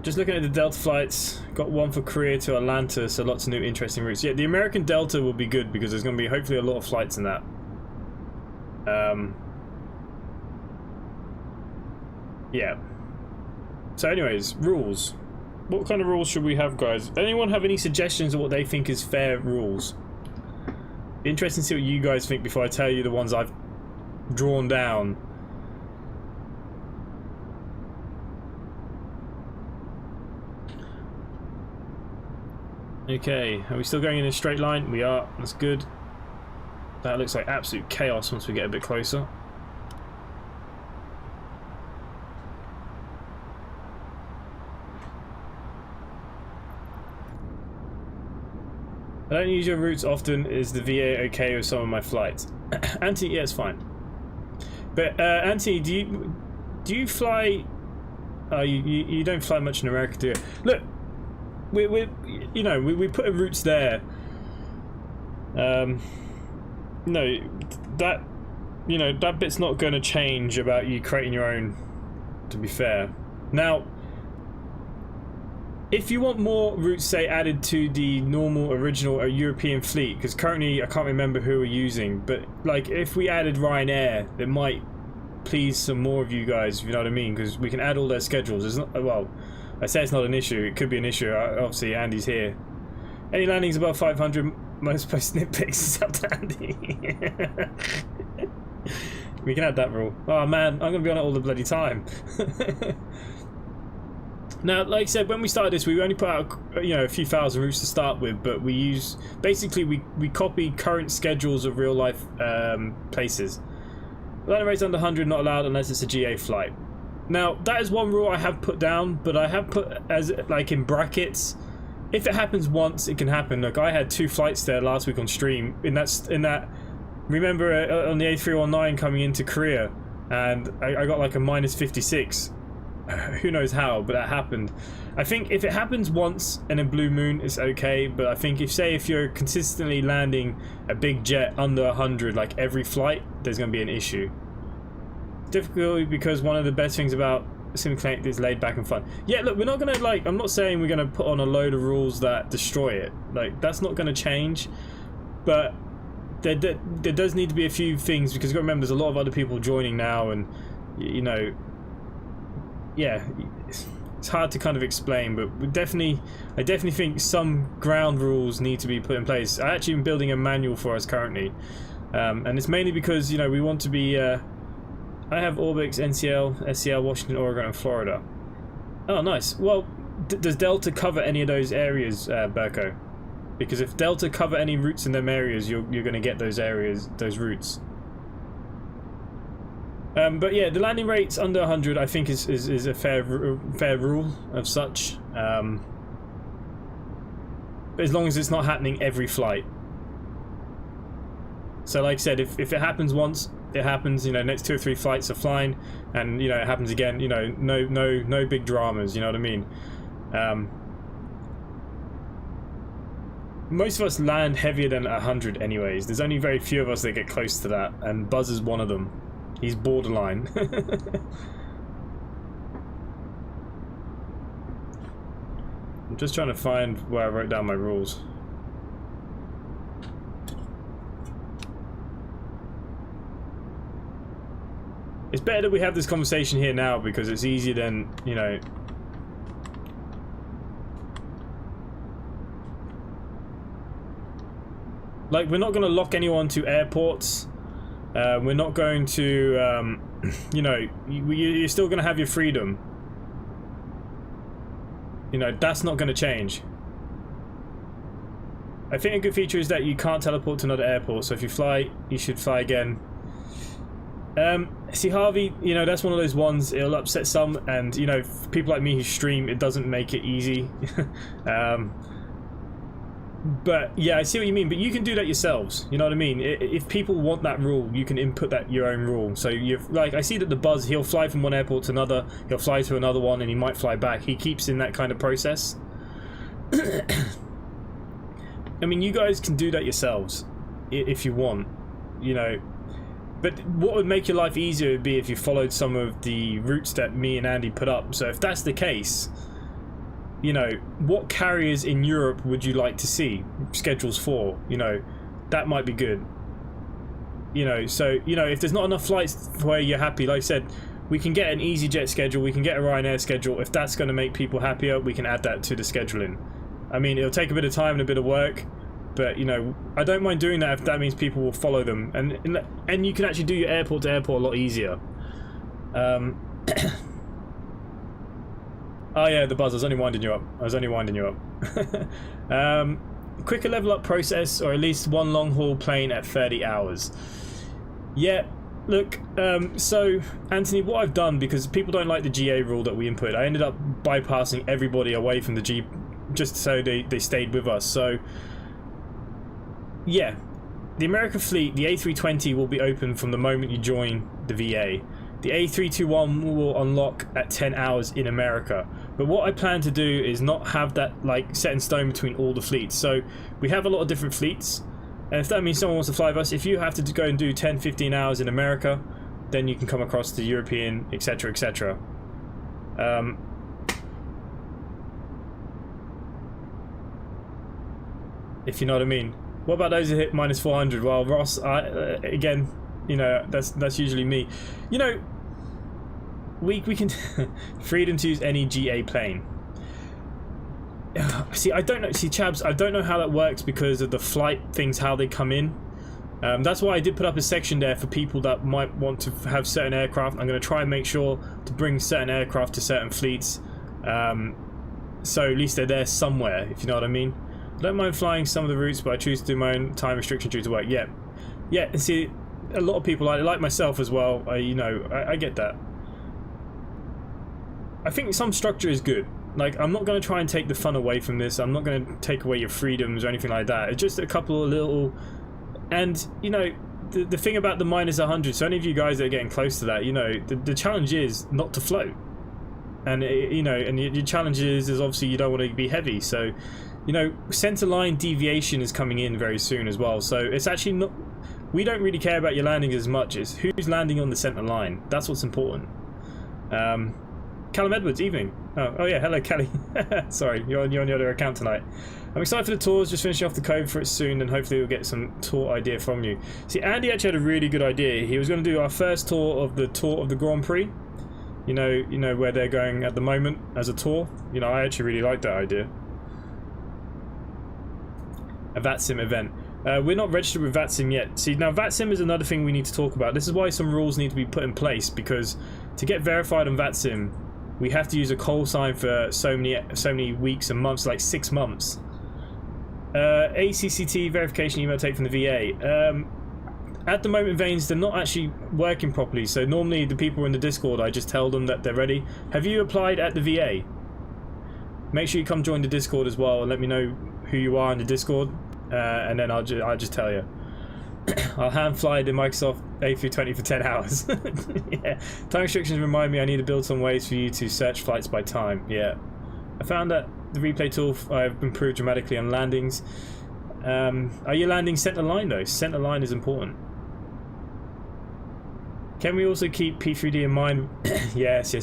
just looking at the Delta flights, got one for Korea to Atlanta, so lots of new interesting routes. Yeah, the American Delta will be good because there's going to be hopefully a lot of flights in that. Yeah. So anyways, rules. What kind of rules should we have, guys? Anyone have any suggestions of what they think is fair rules? Be interesting to see what you guys think before I tell you the ones I've drawn down. Okay, are we still going in a straight line? We are. That's good. That looks like absolute chaos once we get a bit closer. I don't use your routes often. Is the VA okay with some of my flights? Anthony, yeah, it's fine. But Anthony, do you fly? You don't fly much in America, do you? Look, we put routes there. No, that bit's not going to change about you creating your own. To be fair, now. If you want more routes, say, added to the normal original European fleet, because currently I can't remember who we're using, but like if we added Ryanair, it might please some more of you guys, if you know what I mean, because we can add all their schedules. It's not, well, I say it's not an issue, it could be an issue. Obviously Andy's here. Any landings above 500, most post nitpicks is up to Andy. We can add that rule. Oh man, I'm going to be on it all the bloody time. Now, like I said, when we started this, we only put out, a few thousand routes to start with, but we use, basically, we copy current schedules of real life places. Landing rates under 100 not allowed unless it's a GA flight. Now, that is one rule I have put down, but I have put as, like, in brackets, if it happens once, it can happen. Look, I had 2 flights there last week on stream, in that remember on the A319 coming into Korea, and I got like a minus 56. Who knows how, but that happened. I think if it happens once in a blue moon, it's okay, but I think if you're consistently landing a big jet under 100 like every flight, there's going to be an issue. Difficulty because one of the best things about Simulator is laid back and fun. Yeah, look, we're not going to, I'm not saying we're going to put on a load of rules that destroy it. Like, that's not going to change, but there does need to be a few things, because you've got to remember there's a lot of other people joining now, and, yeah, it's hard to kind of explain, but I definitely think some ground rules need to be put in place. I actually am building a manual for us currently, and it's mainly because we want to be. I have Orbix, NCL, SCL, Washington, Oregon, and Florida. Oh, nice. Well, does Delta cover any of those areas, Berko? Because if Delta cover any routes in them areas, you're going to get those areas, those routes. But yeah, the landing rates under 100 I think is a fair rule of such. But as long as it's not happening every flight. So like I said, if it happens once, it happens, you know, next 2 or 3 flights are flying, and, you know, it happens again, you know, no big dramas, you know what I mean? Most of us land heavier than 100 anyways. There's only very few of us that get close to that, and Buzz is one of them. He's borderline. I'm just trying to find where I wrote down my rules. It's better that we have this conversation here now because it's easier than, you know... Like, we're not going to lock anyone to airports. We're not going to, you know, you're still going to have your freedom. You know, that's not going to change. I think a good feature is that you can't teleport to another airport, so if you fly, you should fly again. See, Harvey, you know, that's one of those ones, it'll upset some, and, you know, people like me who stream, it doesn't make it easy. But, yeah, I see what you mean, but you can do that yourselves, you know what I mean? If people want that rule, you can input that your own rule. So, like, I see that the Buzz, he'll fly from one airport to another, he'll fly to another one, and he might fly back. He keeps in that kind of process. I mean, you guys can do that yourselves, if you want, you know. But what would make your life easier would be if you followed some of the routes that me and Andy put up. So if that's the case, you know, what carriers in Europe would you like to see schedules for? You know, that might be good. You know, so, you know, if there's not enough flights where you're happy, like I said, we can get an EasyJet schedule, we can get a Ryanair schedule. If that's going to make people happier, we can add that to the scheduling. I mean, it'll take a bit of time and a bit of work. But, you know, I don't mind doing that if that means people will follow them. And you can actually do your airport to airport a lot easier. Oh, yeah, the Buzz. I was only winding you up. Quicker level up process, or at least one long haul plane at 30 hours. Yeah, look, so, Anthony, what I've done, because people don't like the GA rule that we input, I ended up bypassing everybody away from the G, just so they stayed with us. So... yeah, the American fleet, the A320 will be open from the moment you join the VA. The A321 will unlock at 10 hours in America. But what I plan to do is not have that like set in stone between all the fleets. So we have a lot of different fleets. And if that means someone wants to fly with us, if you have to go and do 10, 15 hours in America, then you can come across the European, etc., etc. If you know what I mean. What about those who hit minus 400? Well, Ross, again, you know, that's usually me. You know, we can freedom to use any GA plane. See, I don't know. See, Chabs, I don't know how that works because of the flight things, how they come in. That's why I did put up a section there for people that might want to have certain aircraft. I'm going to try and make sure to bring certain aircraft to certain fleets, so at least they're there somewhere, if you know what I mean. I don't mind flying some of the routes, but I choose to do my own time restriction due to work. Yeah, and see, a lot of people like myself as well. You know, I get that. I think some structure is good. Like, I'm not going to try and take the fun away from this. I'm not going to take away your freedoms or anything like that. It's just a couple of little... And, you know, the thing about the minus 100, so any of you guys that are getting close to that, you know, the challenge is not to float. And, you know, and your challenge is obviously you don't want to be heavy, so... You know, center line deviation is coming in very soon as well, so it's actually not... We don't really care about your landing as much as who's landing on the center line. That's what's important. Callum Edwards, evening. Oh yeah, hello, Kelly. Sorry, you're on your other account tonight. I'm excited for the tours, just finishing off the code for it soon, and hopefully we'll get some tour idea from you. See, Andy actually had a really good idea. He was going to do our first tour of the Grand Prix. You know where they're going at the moment as a tour. You know, I actually really like that idea. A VATSIM event. We're not registered with VATSIM yet. See, now VATSIM is another thing we need to talk about. This is why some rules need to be put in place, because to get verified on VATSIM, we have to use a call sign for so many weeks and months, like 6 months. ACCT verification email take from the VA. At the moment, Veins, they're not actually working properly. So normally the people in the Discord, I just tell them that they're ready. Have you applied at the VA? Make sure you come join the Discord as well and let me know who you are in the Discord, and then I'll just tell you. I'll hand fly the Microsoft A320 for 10 hours. Yeah. Time restrictions remind me I need to build some ways for you to search flights by time. Yeah. I found that the replay tool I've improved dramatically on landings. Are you landing center line though? Center line is important. Can we also keep P3D in mind? Yes.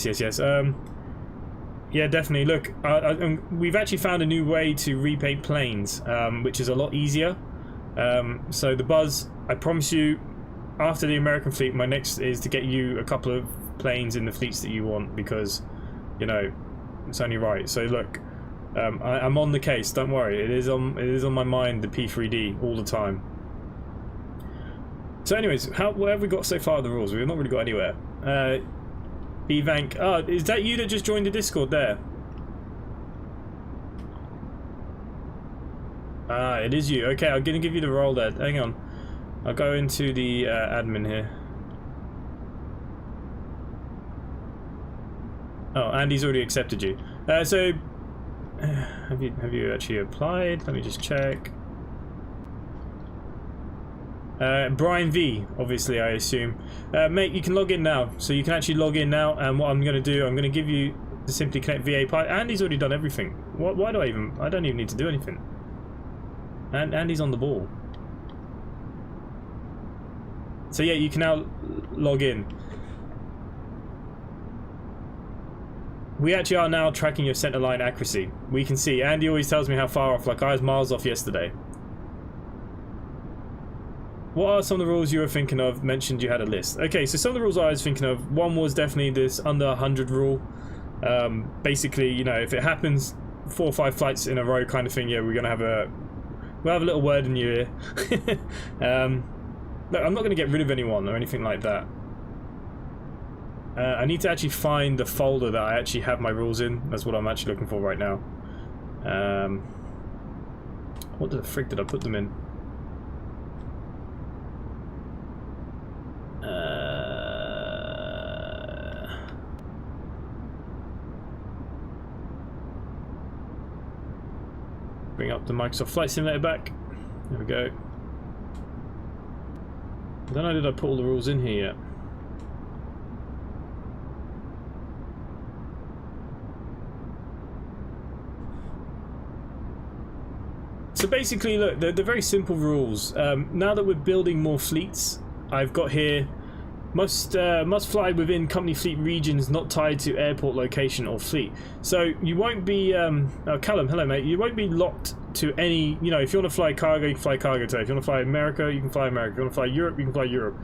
Yeah, definitely. Look, we've actually found a new way to repaint planes, which is a lot easier. So the Buzz, I promise you, after the American fleet, my next is to get you a couple of planes in the fleets that you want, because, you know, it's only right. So look, I'm on the case. Don't worry. It is on my mind, the P3D, all the time. So anyways, what have we got so far of the rules? We've not really got anywhere. Evank. Oh, is that you that just joined the Discord there? Ah, it is you. Okay, I'm going to give you the role there. Hang on. I'll go into the admin here. Oh, Andy's already accepted you. So, have you actually applied? Let me just check. Brian V, obviously, I assume. Mate, you can log in now. So you can actually log in now, and what I'm going to do, I'm going to give you the Simply Connect VA part. Andy's already done everything. Why do I don't even need to do anything. And Andy's on the ball. So yeah, you can now log in. We actually are now tracking your center line accuracy. We can see. Andy always tells me how far off, like I was miles off yesterday. What are some of the rules you were thinking of? Mentioned you had a list. Okay, so some of the rules I was thinking of, one was definitely this under 100 rule. Basically, you know, if it happens 4 or 5 flights in a row kind of thing, yeah, we'll have a little word in your ear. Look, I'm not going to get rid of anyone or anything like that. I need to actually find the folder that I actually have my rules in. That's what I'm actually looking for right now. What the frick did I put them in? Bring up the Microsoft Flight Simulator back. There we go. I don't know, did I put all the rules in here yet? So basically, look, they're very simple rules. Now that we're building more fleets, I've got here must fly within company fleet regions not tied to airport location or fleet. So you won't be Callum, hello mate. You won't be locked to any. You know, if you want to fly cargo, you can fly cargo today. If you want to fly America, you can fly America. If you want to fly Europe, you can fly Europe.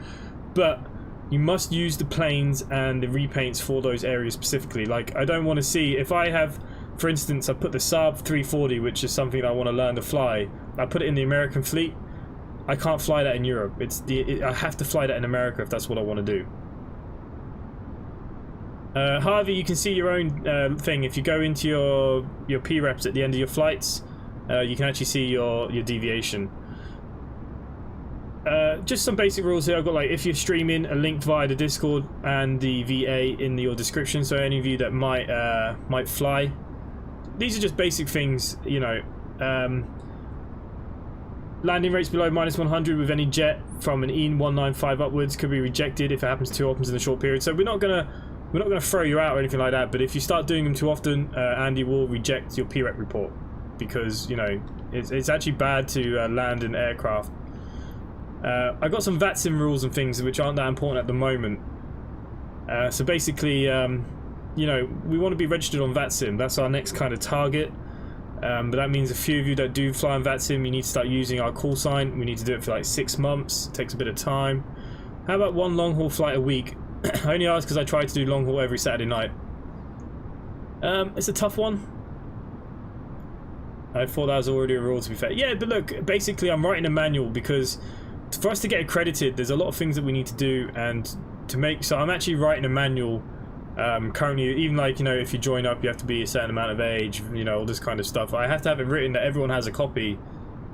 But you must use the planes and the repaints for those areas specifically. Like, I don't want to see if I have. For instance, I put the Saab 340, which is something I want to learn to fly. I put it in the American fleet. I can't fly that in Europe. I have to fly that in America if that's what I want to do. However, you can see your own thing. If you go into your P-reps at the end of your flights, you can actually see your deviation. Just some basic rules here. I've got, like, if you're streaming, a link via the Discord and the VA in your description. So any of you that might fly. These are just basic things, you know. Landing rates below -100 with any jet from an EAN 195 upwards could be rejected if it happens too often in a short period. So we're not gonna throw you out or anything like that. But if you start doing them too often, Andy will reject your PREP report, because, you know, it's actually bad to land an aircraft. I got some VATSIM rules and things which aren't that important at the moment. So basically, you know, we want to be registered on VATSIM. That's our next kind of target. But that means a few of you that do fly on VATSIM, you need to start using our call sign. We need to do it for like 6 months. It takes a bit of time. How about 1 long haul flight a week? I only ask because I try to do long haul every Saturday night. It's a tough one. I thought that was already a rule, to be fair. Yeah, but look, basically I'm writing a manual because for us to get accredited, there's a lot of things that we need to do, and to make. So I'm actually writing a manual. Currently, even, like, you know, if you join up, you have to be a certain amount of age, you know, all this kind of stuff. I have to have it written that everyone has a copy,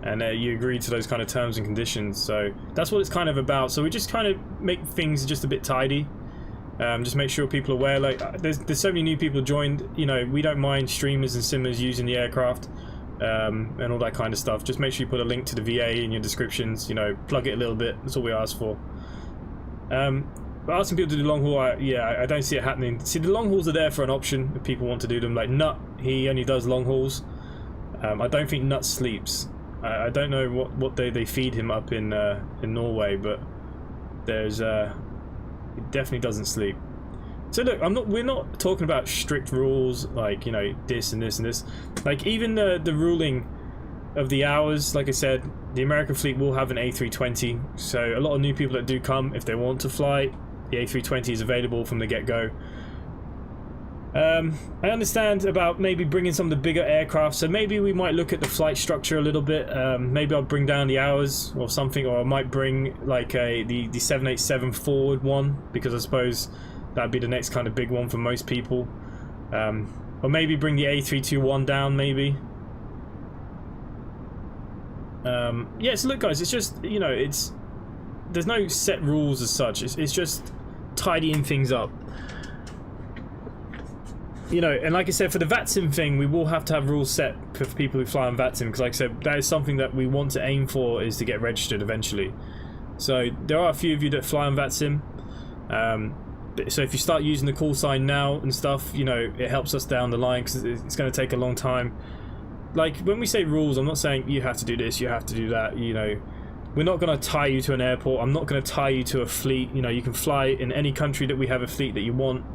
and you agree to those kind of terms and conditions. So that's what it's kind of about. So we just kind of make things just a bit tidy. Just make sure people are aware. Like there's so many new people joined. You know, we don't mind streamers and simmers using the aircraft and all that kind of stuff. Just make sure you put a link to the VA in your descriptions. You know, plug it a little bit. That's all we ask for. But asking people to do long haul, I don't see it happening. See, the long hauls are there for an option if people want to do them. Like Nut, he only does long hauls. I don't think Nut sleeps. I don't know what they feed him up in Norway, but there's he definitely doesn't sleep. So look, we're not talking about strict rules like, you know, this and this and this. Like even the ruling of the hours, like I said, the American fleet will have an A320. So a lot of new people that do come, if they want to fly, the A320 is available from the get-go. I understand about maybe bringing some of the bigger aircraft, so maybe we might look at the flight structure a little bit. Maybe I'll bring down the hours or something, or I might bring like the 787 forward one, because I suppose that'd be the next kind of big one for most people. Or maybe bring the A321 down, maybe. Yeah, so look guys, it's just, you know, there's no set rules as such. It's just tidying things up. You know, and like I said, for the VATSIM thing, we will have to have rules set for people who fly on VATSIM, because like I said, that is something that we want to aim for, is to get registered eventually. So there are a few of you that fly on VATSIM. So if you start using the call sign now and stuff, you know, it helps us down the line, because it's going to take a long time. Like, when we say rules, I'm not saying you have to do this, you have to do that, you know. We're not going to tie you to an airport. I'm not going to tie you to a fleet. You know, you can fly in any country that we have a fleet that you want.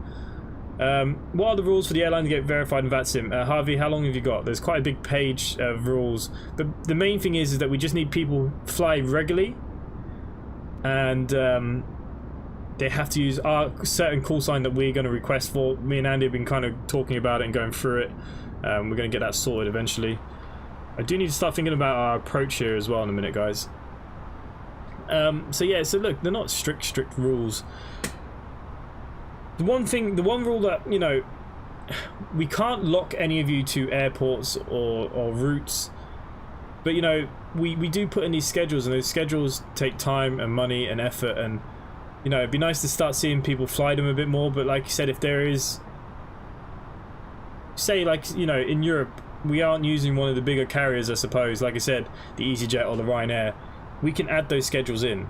What are the rules for the airline to get verified in VATSIM? Harvey, how long have you got? There's quite a big page of rules. The main thing is that we just need people fly regularly, and they have to use our certain call sign that we're going to request for. Me and Andy have been kind of talking about it and going through it. We're going to get that sorted eventually. I do need to start thinking about our approach here as well in a minute, guys. So yeah, so look, they're not strict rules. The one rule that, you know, we can't lock any of you to airports or routes, but you know, we do put in these schedules, and those schedules take time and money and effort, and you know, it'd be nice to start seeing people fly them a bit more. But like you said, if there is, say, like, you know, in Europe we aren't using one of the bigger carriers, I suppose, like I said, the EasyJet or the Ryanair, we can add those schedules in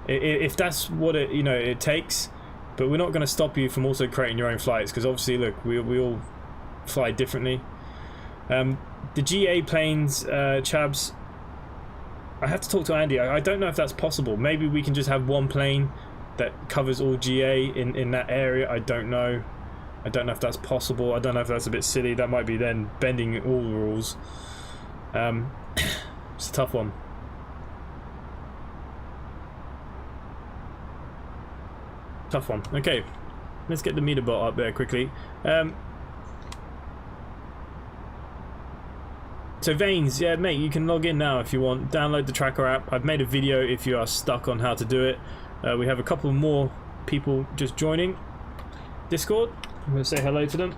if that's what it takes. But we're not going to stop you from also creating your own flights, because obviously, look, we all fly differently. The GA planes, Chabs, I have to talk to Andy. I don't know if that's possible. Maybe we can just have one plane that covers all GA in that area. I don't know. I don't know if that's possible. I don't know if that's a bit silly. That might be then bending all the rules. It's a tough one. Tough one. Okay, let's get the meter bot up there quickly. So Vanes, yeah mate, you can log in now if you want. Download the tracker app. I've made a video if you are stuck on how to do it. We have a couple more people just joining Discord. I'm going to say hello to them.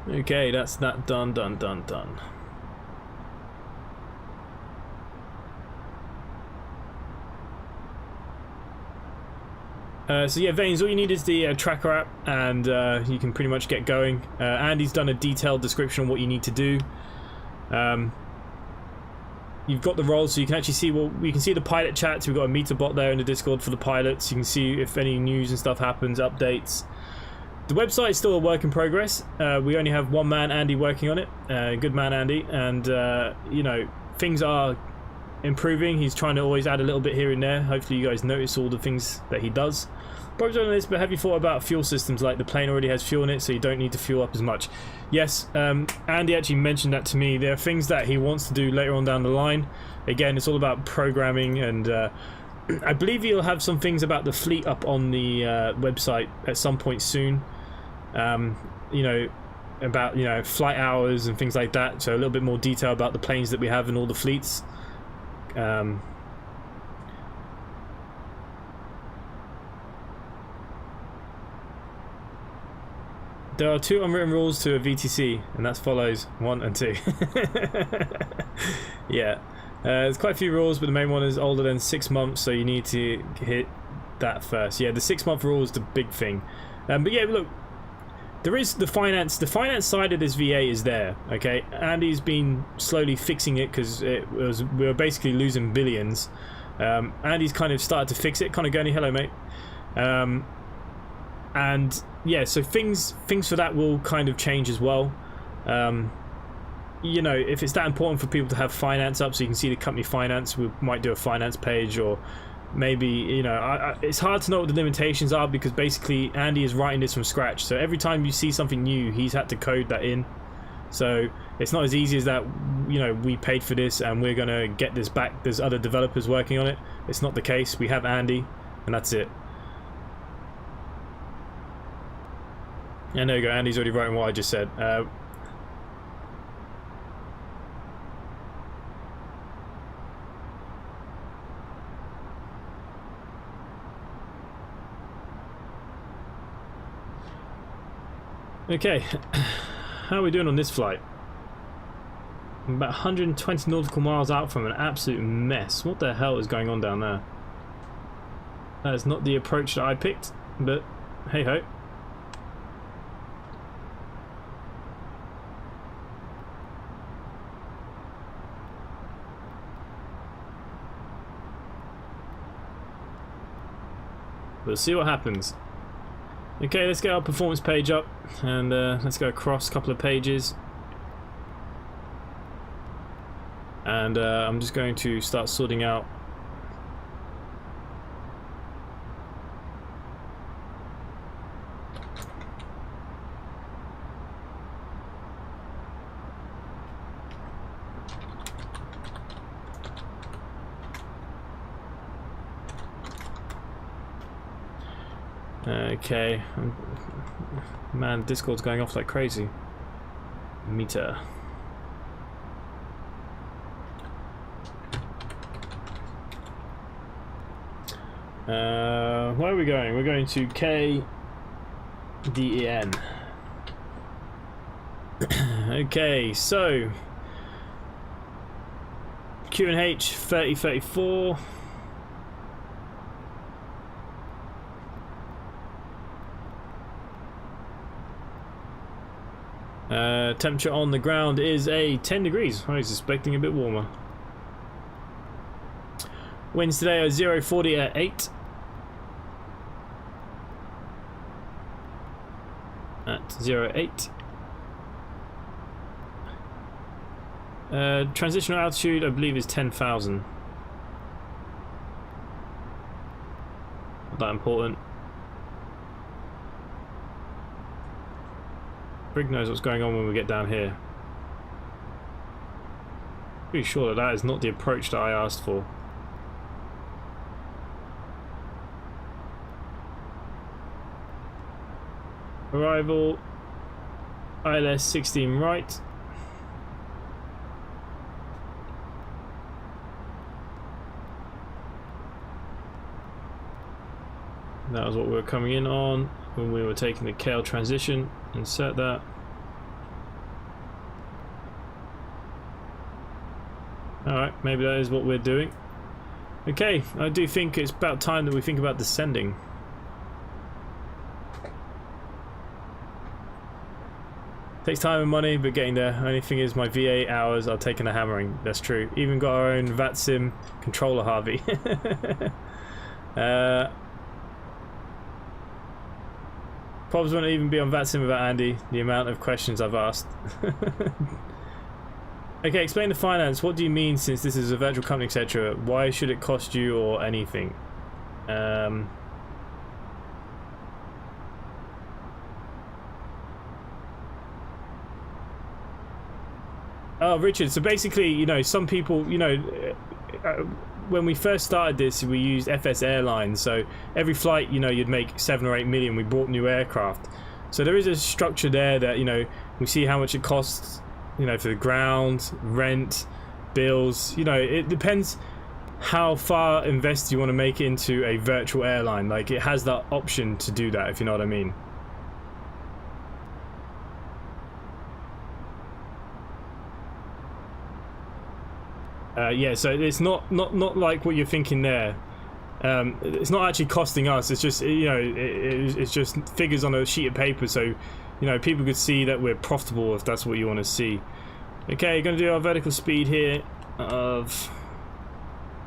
Okay, that's that done. So yeah, Vanes, all you need is the tracker app, and you can pretty much get going. Andy's done a detailed description on what you need to do. You've got the roles, so you can actually see, well, you can see the pilot chats. We've got a meter bot there in the Discord for the pilots. You can see if any news and stuff happens, updates. The website is still a work in progress. We only have one man, Andy, working on it. Good man, Andy. And, you know, things are improving. He's trying to always add a little bit here and there. Hopefully you guys notice all the things that he does. Probably on this, but have you thought about fuel systems? Like the plane already has fuel in it, so you don't need to fuel up as much. Yes, Andy actually mentioned that to me. There are things that he wants to do later on down the line. Again, it's all about programming, and I believe he'll have some things about the fleet up on the website at some point soon. You know, about, you know, flight hours and things like that. So a little bit more detail about the planes that we have and all the fleets. There are 2 unwritten rules to a VTC, and that's follows 1 and 2. Yeah, there's quite a few rules, but the main one is older than 6 months, so you need to hit that first. Yeah, the 6-month rule is the big thing. But yeah, look, there is the finance side of this VA is there. Okay, Andy's been slowly fixing it because we were basically losing billions. Andy's kind of started to fix it. Connor Gurney, hello mate. And yeah, so things for that will kind of change as well. You know, if it's that important for people to have finance up so you can see the company finance, we might do a finance page, or maybe, you know, it's hard to know what the limitations are because basically Andy is writing this from scratch. So every time you see something new, he's had to code that in. So it's not as easy as that, you know, we paid for this and we're going to get this back. There's other developers working on it. It's not the case. We have Andy and that's it. And there you go, Andy's already writing what I just said. Okay, how are we doing on this flight? I'm about 120 nautical miles out from an absolute mess. What the hell is going on down there? That is not the approach that I picked, but hey ho. We'll see what happens. Okay, let's get our performance page up and let's go across a couple of pages. And I'm just going to start sorting out okay, man, Discord's going off like crazy. Meter. Where are we going? We're going to KDEN. Okay, so QNH 3034. Temperature on the ground is 10 degrees. I was expecting a bit warmer. Winds today are 040 at 8. At 08. Transitional altitude I believe is 10,000. Not that important. Brig knows what's going on when we get down here. Pretty sure that is not the approach that I asked for. Arrival ILS 16 right. That was what we were coming in on when we were taking the KL transition. Insert that. Alright, maybe that is what we're doing. Okay, I do think it's about time that we think about descending. Takes time and money, but getting there. Only thing is my VA hours are taking a hammering. That's true. Even got our own VATSIM controller, Harvey. Probs won't even be on VATSIM without Andy. The amount of questions I've asked. Okay, explain the finance. What do you mean since this is a virtual company, etc.? Why should it cost you or anything? Oh, Richard, so basically, you know, some people, you know, when we first started this, we used FS Airlines, so every flight, you know, you'd make 7 or 8 million. We bought new aircraft. So there is a structure there that, you know, we see how much it costs, you know, for the ground, rent, bills. You know, it depends how far invested you want to make into a virtual airline. Like, it has that option to do that, if you know what I mean. Yeah, so it's not like what you're thinking there. It's not actually costing us. It's just, you know, it's just figures on a sheet of paper, so, you know, people could see that we're profitable if that's what you want to see. Okay, going to do our vertical speed here of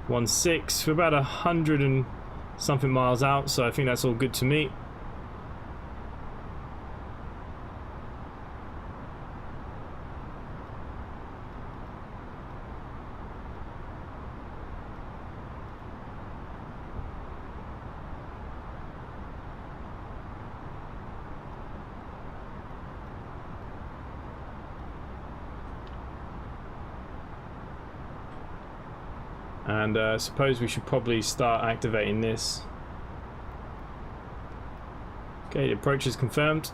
1.6. We're about 100 and something miles out, so I think that's all good to me. And I suppose we should probably start activating this. Okay, the approach is confirmed.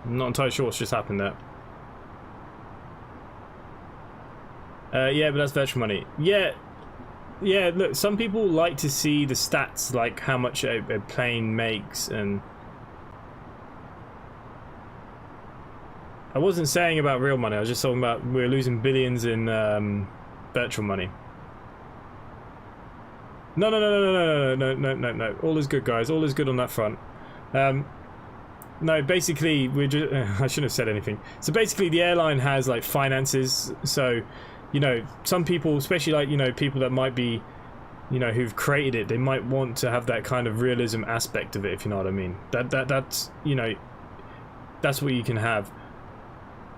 I'm not entirely sure what's just happened there. Yeah, but that's virtual money. Yeah, look, some people like to see the stats, like how much a plane makes, and I wasn't saying about real money, I was just talking about we're losing billions in virtual money. No. All is good, guys. All is good on that front. No, basically, we're just... I shouldn't have said anything. So basically, the airline has, like, finances. So, you know, some people, especially, like, you know, people that might be, you know, who've created it, they might want to have that kind of realism aspect of it, if you know what I mean. That's, you know, that's what you can have.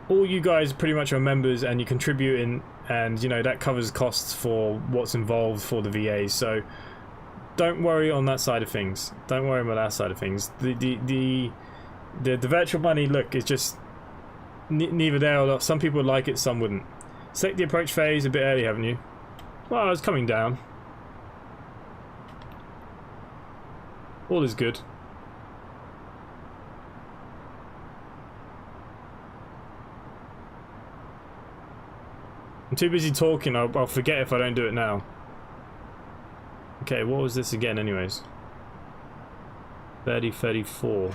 All you guys pretty much are members and you contribute in, and you know that covers costs for what's involved for the VAs. So don't worry on that side of things. Don't worry about that side of things. The virtual money, look, it's just neither there or not. Some people would like it, some wouldn't. Select the approach phase a bit early, haven't you? Well, it's coming down. All is good. I'm too busy talking, I'll forget if I don't do it now. Okay, what was this again anyways? 30-34.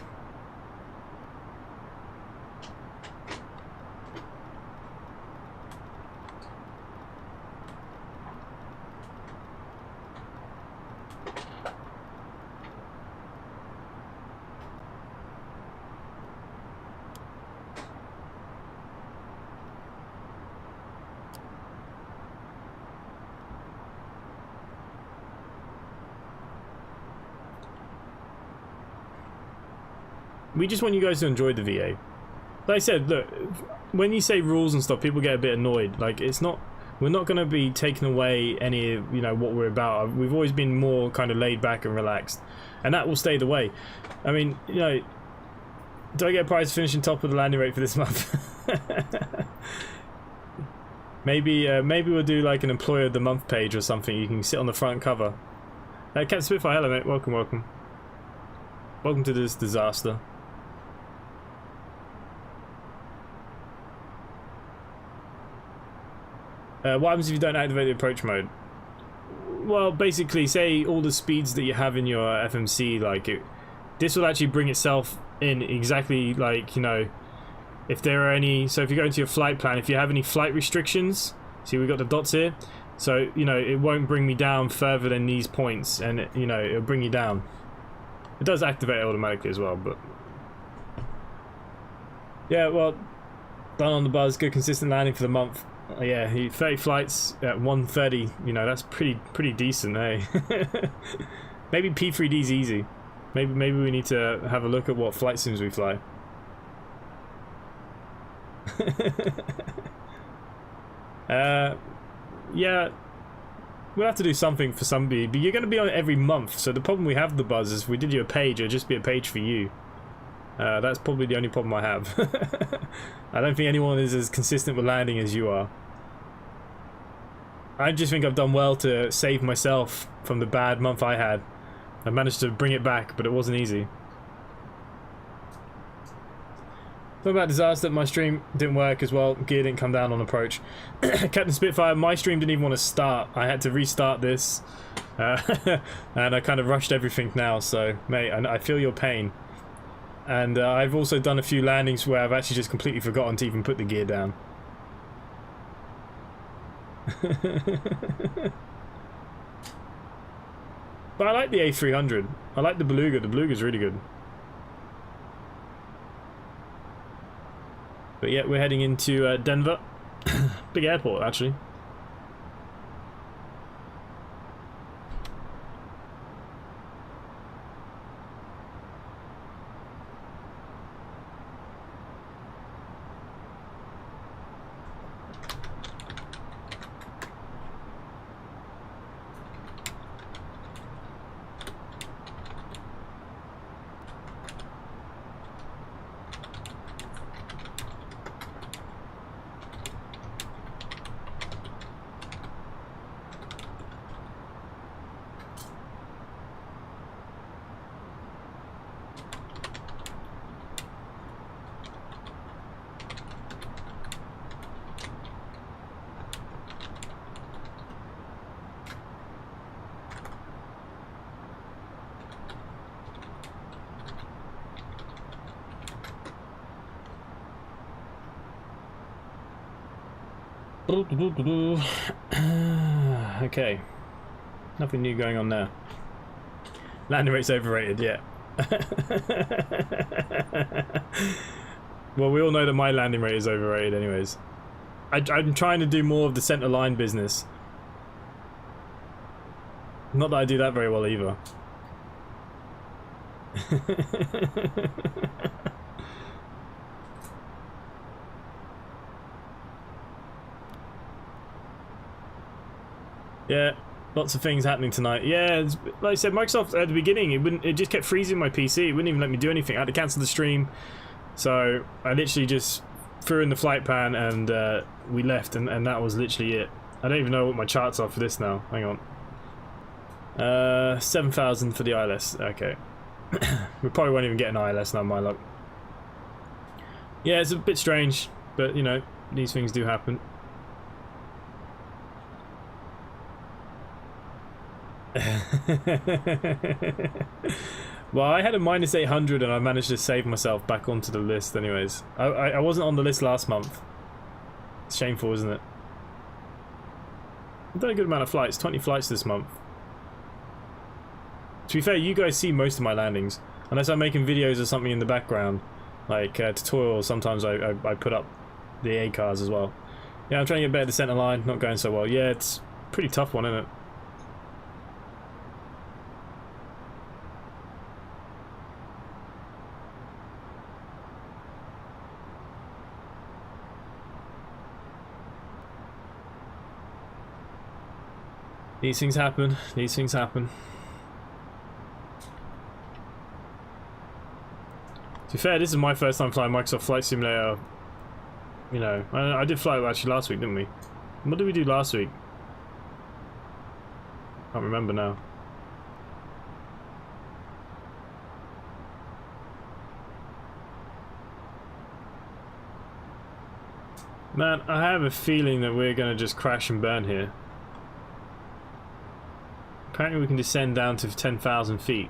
We just want you guys to enjoy the VA. Like I said, look, when you say rules and stuff, people get a bit annoyed. Like, it's not, we're not going to be taking away any of, you know, what we're about. We've always been more kind of laid back and relaxed, and that will stay the way. I mean, you know, do I get a prize for finishing top of the landing rate for this month? maybe we'll do like an employer of the month page or something. You can sit on the front cover. Captain Spitfire, hello mate, welcome. Welcome to this disaster. What happens if you don't activate the approach mode? Well, basically, say all the speeds that you have in your FMC, like this will actually bring itself in exactly like, you know, if there are any. So if you go into your flight plan, if you have any flight restrictions, see we've got the dots here. So you know it won't bring me down further than these points, and it, you know, it'll bring you down. It does activate automatically as well, but yeah, well, done on the buzz. Good consistent landing for the month. Yeah, 30 flights at 130. You know, that's pretty decent, eh? Maybe P3D's easy. Maybe we need to have a look at what flight sims we fly. Yeah, we'll have to do something for somebody, but you're going to be on it every month, so the problem we have with the buzz is if we did you a page, it would just be a page for you. That's probably the only problem I have. I don't think anyone is as consistent with landing as you are. I just think I've done well to save myself from the bad month I had. I managed to bring it back, but it wasn't easy. Talk about disaster, my stream didn't work as well. Gear didn't come down on approach. Captain Spitfire, my stream didn't even want to start. I had to restart this. And I kind of rushed everything now, so mate, I feel your pain. And I've also done a few landings where I've actually just completely forgotten to even put the gear down. But I like the A300. I like the Beluga. The Beluga's really good. But yeah, we're heading into Denver. Big airport, actually. Okay, nothing new going on there. Landing rate's overrated, yeah. Well, we all know that my landing rate is overrated anyways. I'm trying to do more of the center line business. Not that I do that very well either. Yeah, lots of things happening tonight. Yeah, like I said, Microsoft at the beginning, it just kept freezing my PC. It wouldn't even let me do anything. I had to cancel the stream, so I literally just threw in the flight pan and we left, and that was literally it. I don't even know what my charts are for this now. Hang on. 7,000 for the ILS. Okay. We probably won't even get an ILS now, my luck. Yeah, it's a bit strange, but you know, these things do happen. Well, I had a minus 800 and I managed to save myself back onto the list anyways. I wasn't on the list last month. It's shameful, isn't it? I've done a good amount of flights, 20 flights this month. To be fair, you guys see most of my landings. Unless I'm making videos or something in the background, like tutorials, sometimes I put up the A cars as well. Yeah, I'm trying to get better at the centre line, not going so well. Yeah, it's a pretty tough one, isn't it? These things happen. These things happen. To be fair, this is my first time flying Microsoft Flight Simulator. You know, I did fly it actually last week, didn't we? What did we do last week? Can't remember now. Man, I have a feeling that we're going to just crash and burn here. Apparently we can descend down to 10,000 feet.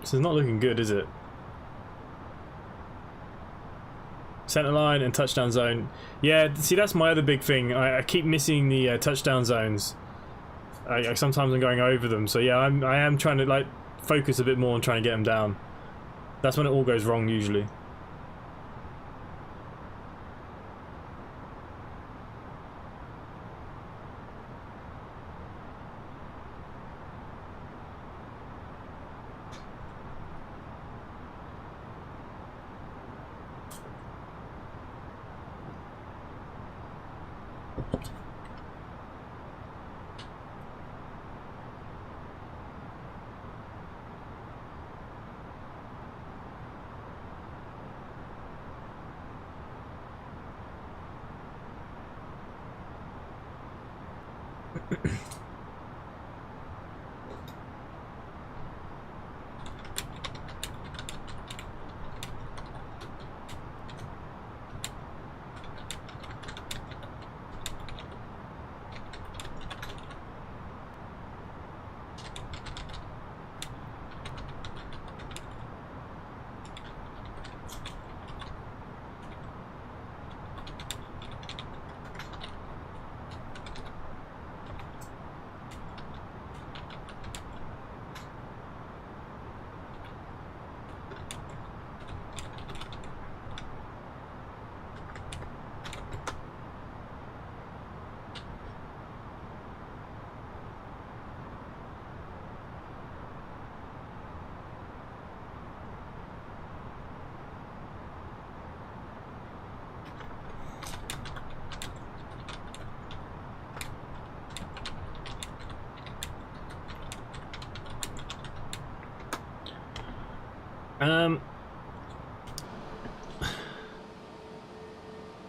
So it's not looking good, is it? Center line and touchdown zone. Yeah, see, that's my other big thing. I keep missing the touchdown zones. Sometimes I'm going over them. So yeah, I am trying to like focus a bit more on trying to get them down. That's when it all goes wrong usually.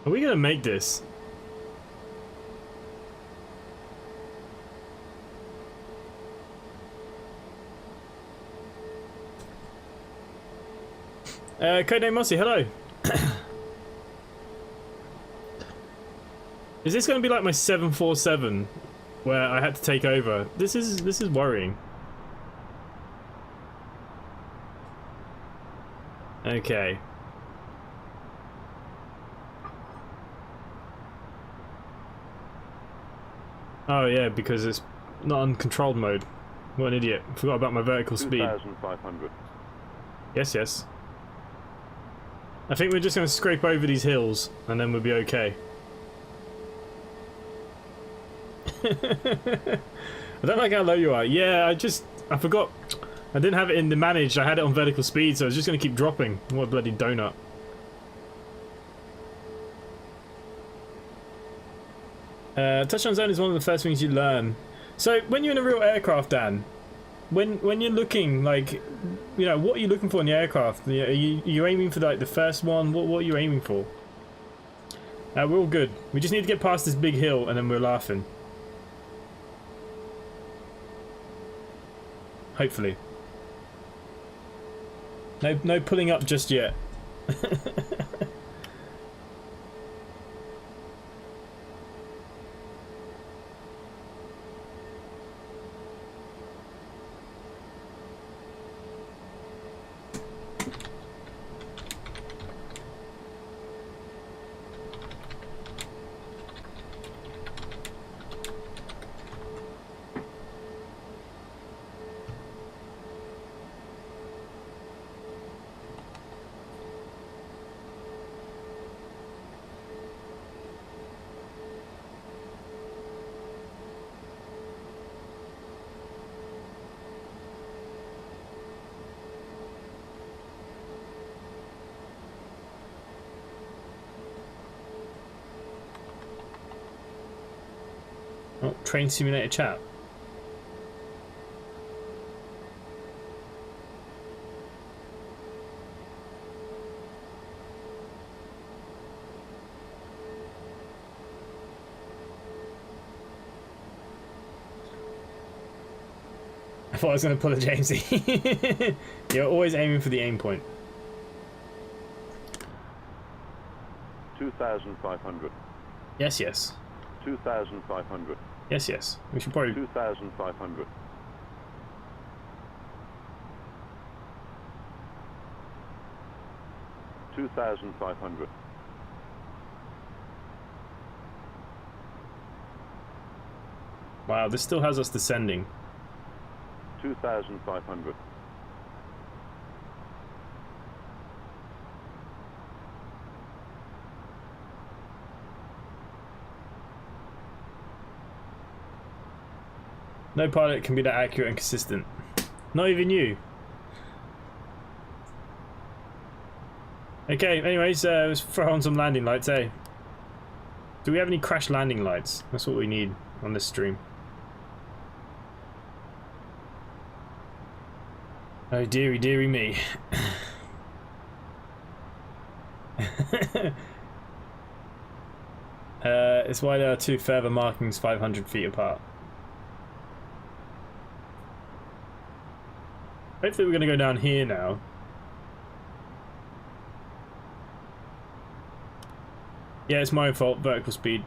Are we gonna make this? KDEN Mossy, hello. Is this gonna be like my 747 where I had to take over? This is worrying. Okay. Oh yeah, because it's not on controlled mode. What an idiot. Forgot about my vertical speed. 2,500. Yes, yes. I think we're just going to scrape over these hills and then we'll be okay. I don't like how low you are. Yeah, I forgot. I didn't have it in the managed, I had it on vertical speed, so I was just going to keep dropping. What a bloody donut. Touchdown zone is one of the first things you learn. So when you're in a real aircraft, Dan, when you're looking, like, you know, what are you looking for in the aircraft? Are you aiming for like the first one? What are you aiming for? We're all good. We just need to get past this big hill and then we're laughing. Hopefully. No pulling up just yet. Oh, train simulator chat. I thought I was going to pull a Jamesy. You're always aiming for the aim point. 2,500. Yes, yes. 2,500. Yes, yes. We should probably... 2,500. 2,500. Wow, this still has us descending. 2,500. No pilot can be that accurate and consistent. Not even you. Okay, anyways, let's throw on some landing lights, eh? Do we have any crash landing lights? That's what we need on this stream. Oh dearie, dearie me. It's why there are two further markings 500 feet apart. Hopefully we're going to go down here now. Yeah, it's my fault, vertical speed.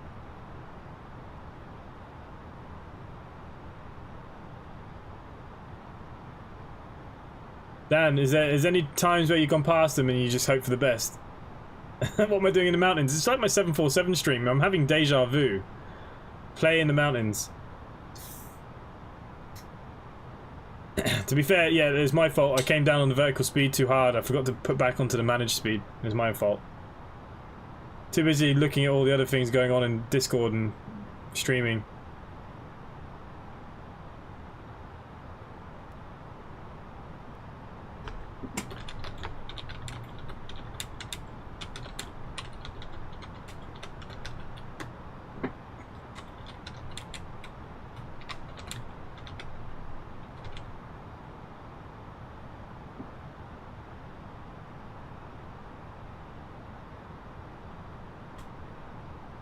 Dan, is there any times where you've gone past them and you just hope for the best? What am I doing in the mountains? It's like my 747 stream. I'm having deja vu. Play in the mountains. To be fair, yeah, it was my fault. I came down on the vertical speed too hard. I forgot to put back onto the managed speed. It was my fault. Too busy looking at all the other things going on in Discord and streaming.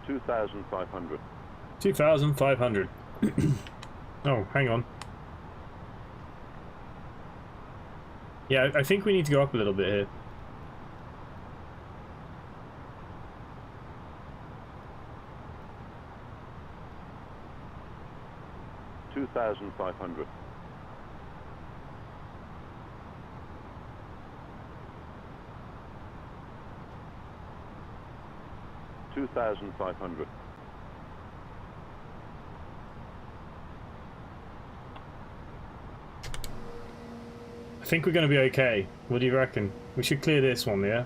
$2,500. 2,500. Oh, hang on. Yeah, I think we need to go up a little bit here. $2,500. $2,500. I think we're going to be okay. What do you reckon? We should clear this one, yeah?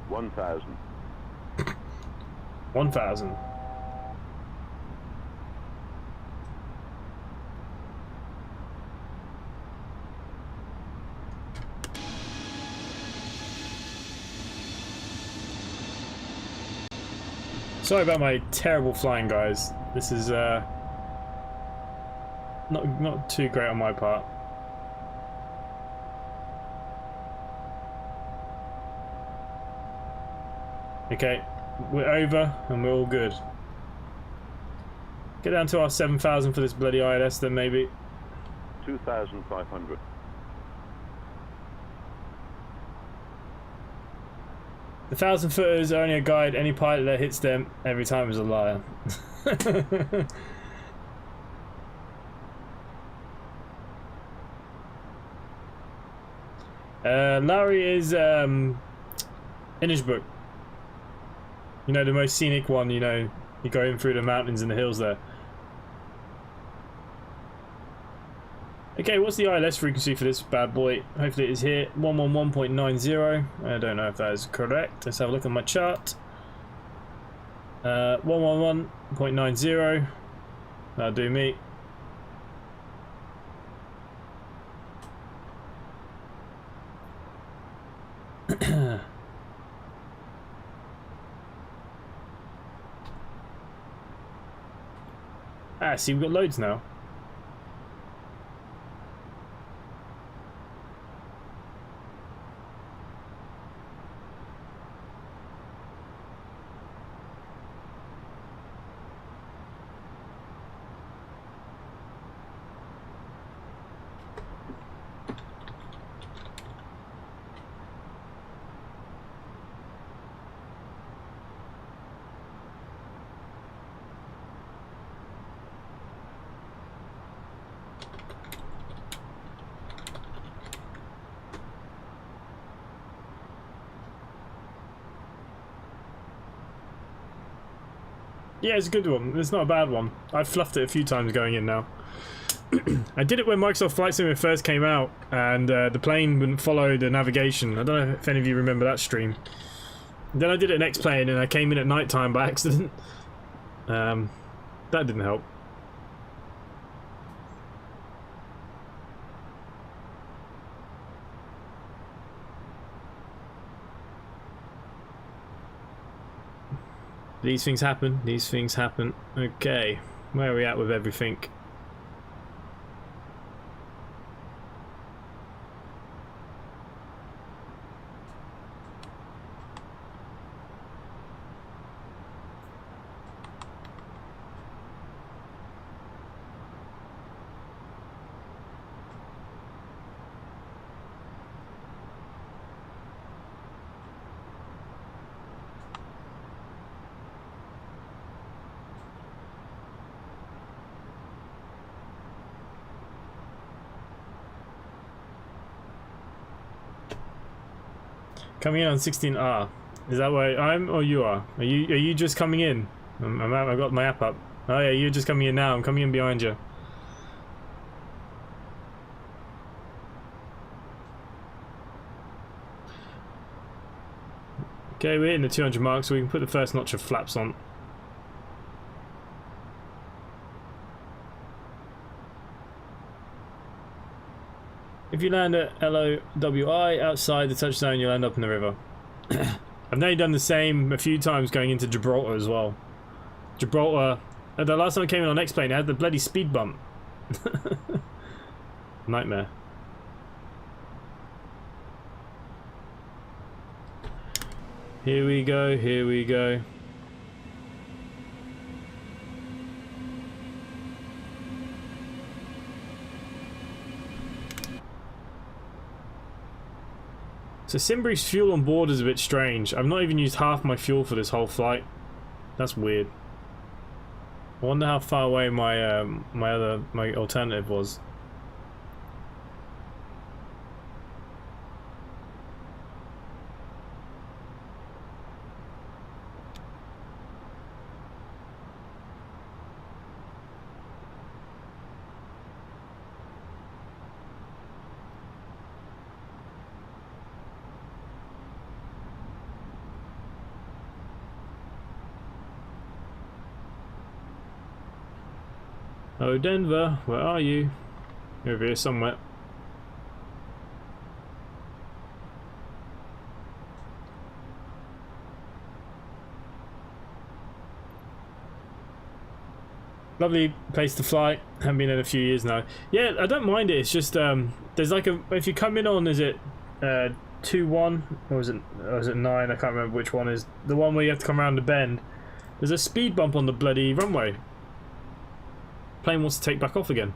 $1,000. 1,000. Sorry about my terrible flying, guys. This is not too great on my part. Okay, we're over and we're all good. Get down to our 7,000 for this bloody ILS then maybe. 2,500. The 1,000 footers are only a guide. Any pilot that hits them every time is a liar. Larry is Innisbrook. You know, the most scenic one, you know, you go in through the mountains and the hills there. Okay, what's the ILS frequency for this bad boy? Hopefully it is here, 111.90. I don't know if that is correct. Let's have a look at my chart. 111.90. That'll do me. Ah, see, we've got loads now. Yeah, it's a good one. It's not a bad one. I've fluffed it a few times going in now. I did it when Microsoft Flight Simulator first came out, and the plane wouldn't follow the navigation. I don't know if any of you remember that stream. Then I did it in X-Plane, and I came in at night time by accident. That didn't help. These things happen. These things happen. Okay, where are we at with everything? Coming in on 16R. Is that where I'm or you are? Are you just coming in? I've got my app up. Oh yeah, you're just coming in now. I'm coming in behind you. Okay, we're hitting the 200 mark, so we can put the first notch of flaps on. If you land at LOWI outside the touchdown, you'll end up in the river. I've nearly done the same a few times going into Gibraltar as well. Gibraltar, the last time I came in on X-Plane, it had the bloody speed bump. Nightmare. Here we go, here we go. So Simbrief's fuel on board is a bit strange. I've not even used half my fuel for this whole flight. That's weird. I wonder how far away my my alternative was. Oh, Denver, where are you? You're over here somewhere. Lovely place to fly. Haven't been in a few years now. Yeah, I don't mind it. It's just there's like a, if you come in on, is it 2-1 or is it 9? I can't remember which one is the one where you have to come around the bend. There's a speed bump on the bloody runway. Plane wants to take back off again.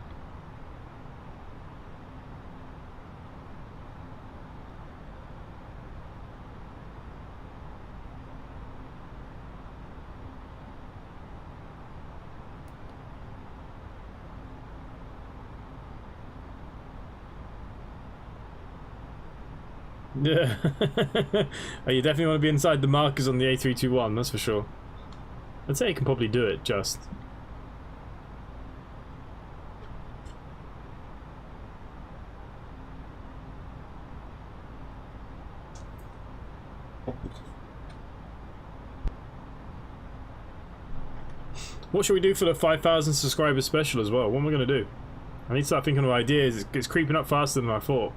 Yeah. Oh, you definitely want to be inside the markers on the A321, that's for sure. I'd say you can probably do it, just. What should we do for the 5,000 subscriber special as well? What am I going to do? I need to start thinking of ideas. It's creeping up faster than I thought.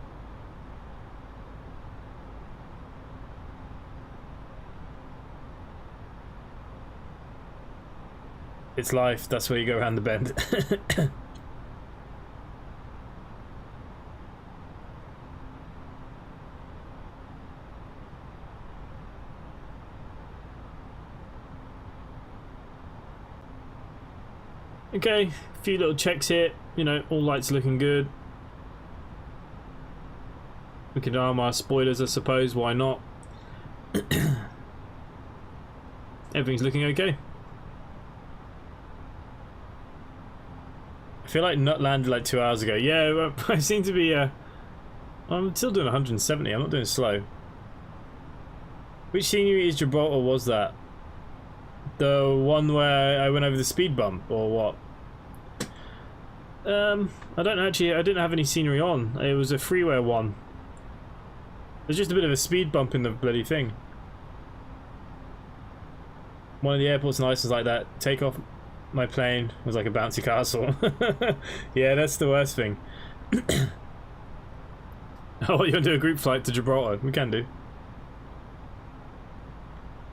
It's life. That's where you go around the bend. Okay, a few little checks here. You know, all lights looking good. We can arm our spoilers, I suppose. Why not? Everything's looking okay. I feel like Nut landed like 2 hours ago. Yeah, well, I seem to be. I'm still doing 170. I'm not doing slow. Which scenery is Gibraltar was that? The one where I went over the speed bump, or what? I didn't have any scenery on. It was a freeware one. There's just a bit of a speed bump in the bloody thing. One of the airports nice is like that. Takeoff my plane was like a bouncy castle. Yeah, that's the worst thing. Oh, you're gonna do a group flight to Gibraltar? We can do.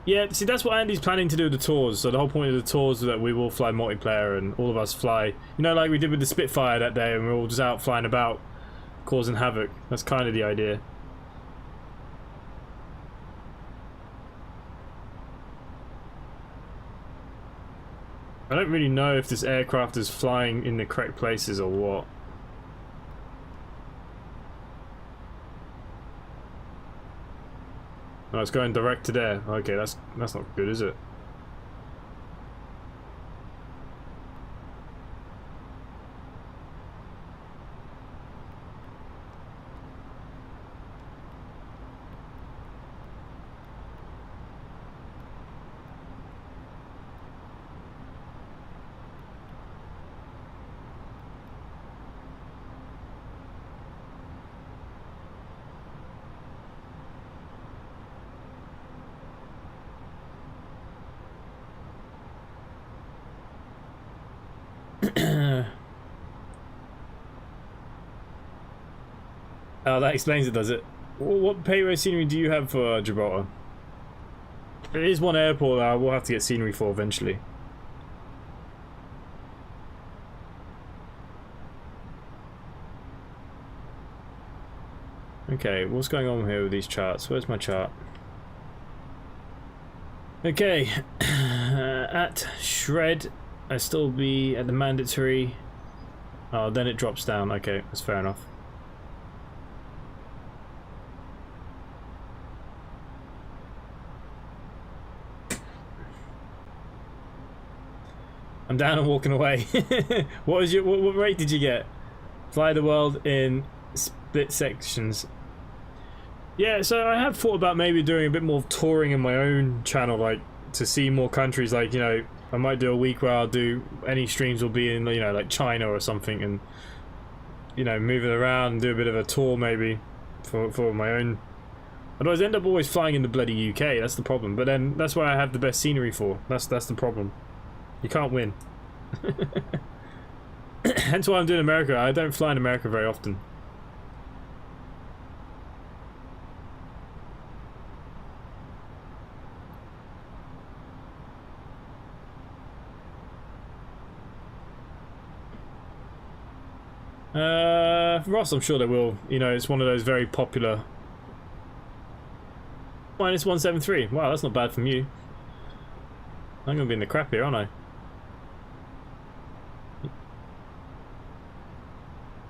Yeah, see, that's what Andy's planning to do with the tours. So the whole point of the tours is that we will fly multiplayer and all of us fly. You know, like we did with the Spitfire that day, and we're all just out flying about, causing havoc. That's kind of the idea. I don't really know if this aircraft is flying in the correct places or what. Oh, it's going direct to there. Okay, that's not good, is it? Oh, that explains it, does it? What payroll scenery do you have for Gibraltar? It is one airport that I will have to get scenery for eventually. Okay, what's going on here with these charts? Where's my chart? Okay, at shred, I still be at the mandatory. Oh, then it drops down. Okay, that's fair enough. I'm down and walking away. What was your what rate did you get? Fly the world in split sections. Yeah, so I have thought about maybe doing a bit more touring in my own channel, like to see more countries. Like, you know, I might do a week where I'll do any streams will be in, you know, like China or something, and you know, move it around and do a bit of a tour maybe for my own. Otherwise, I end up always flying in the bloody UK. That's the problem. But then that's why I have the best scenery for. That's the problem. You can't win. Hence why I'm doing America. I don't fly in America very often. Ross, I'm sure they will. You know, it's one of those very popular. -173. Wow, that's not bad from you. I'm gonna be in the crap here, aren't I?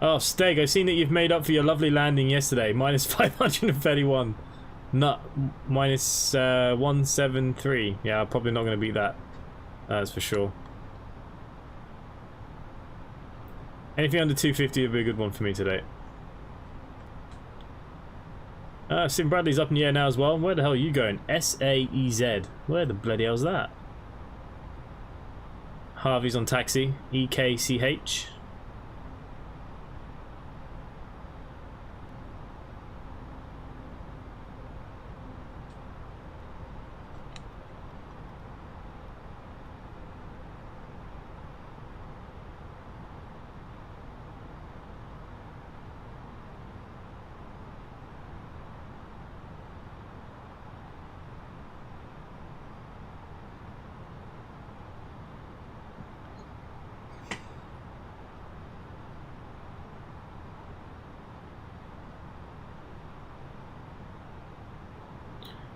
Oh, Steg, I've seen that you've made up for your lovely landing yesterday. -531. Nut. -173. Yeah, I'm probably not going to beat that. That's for sure. Anything under 250 would be a good one for me today. Sim Bradley's up in the air now as well. Where the hell are you going? S-A-E-Z. Where the bloody hell's that? Harvey's on taxi. E-K-C-H.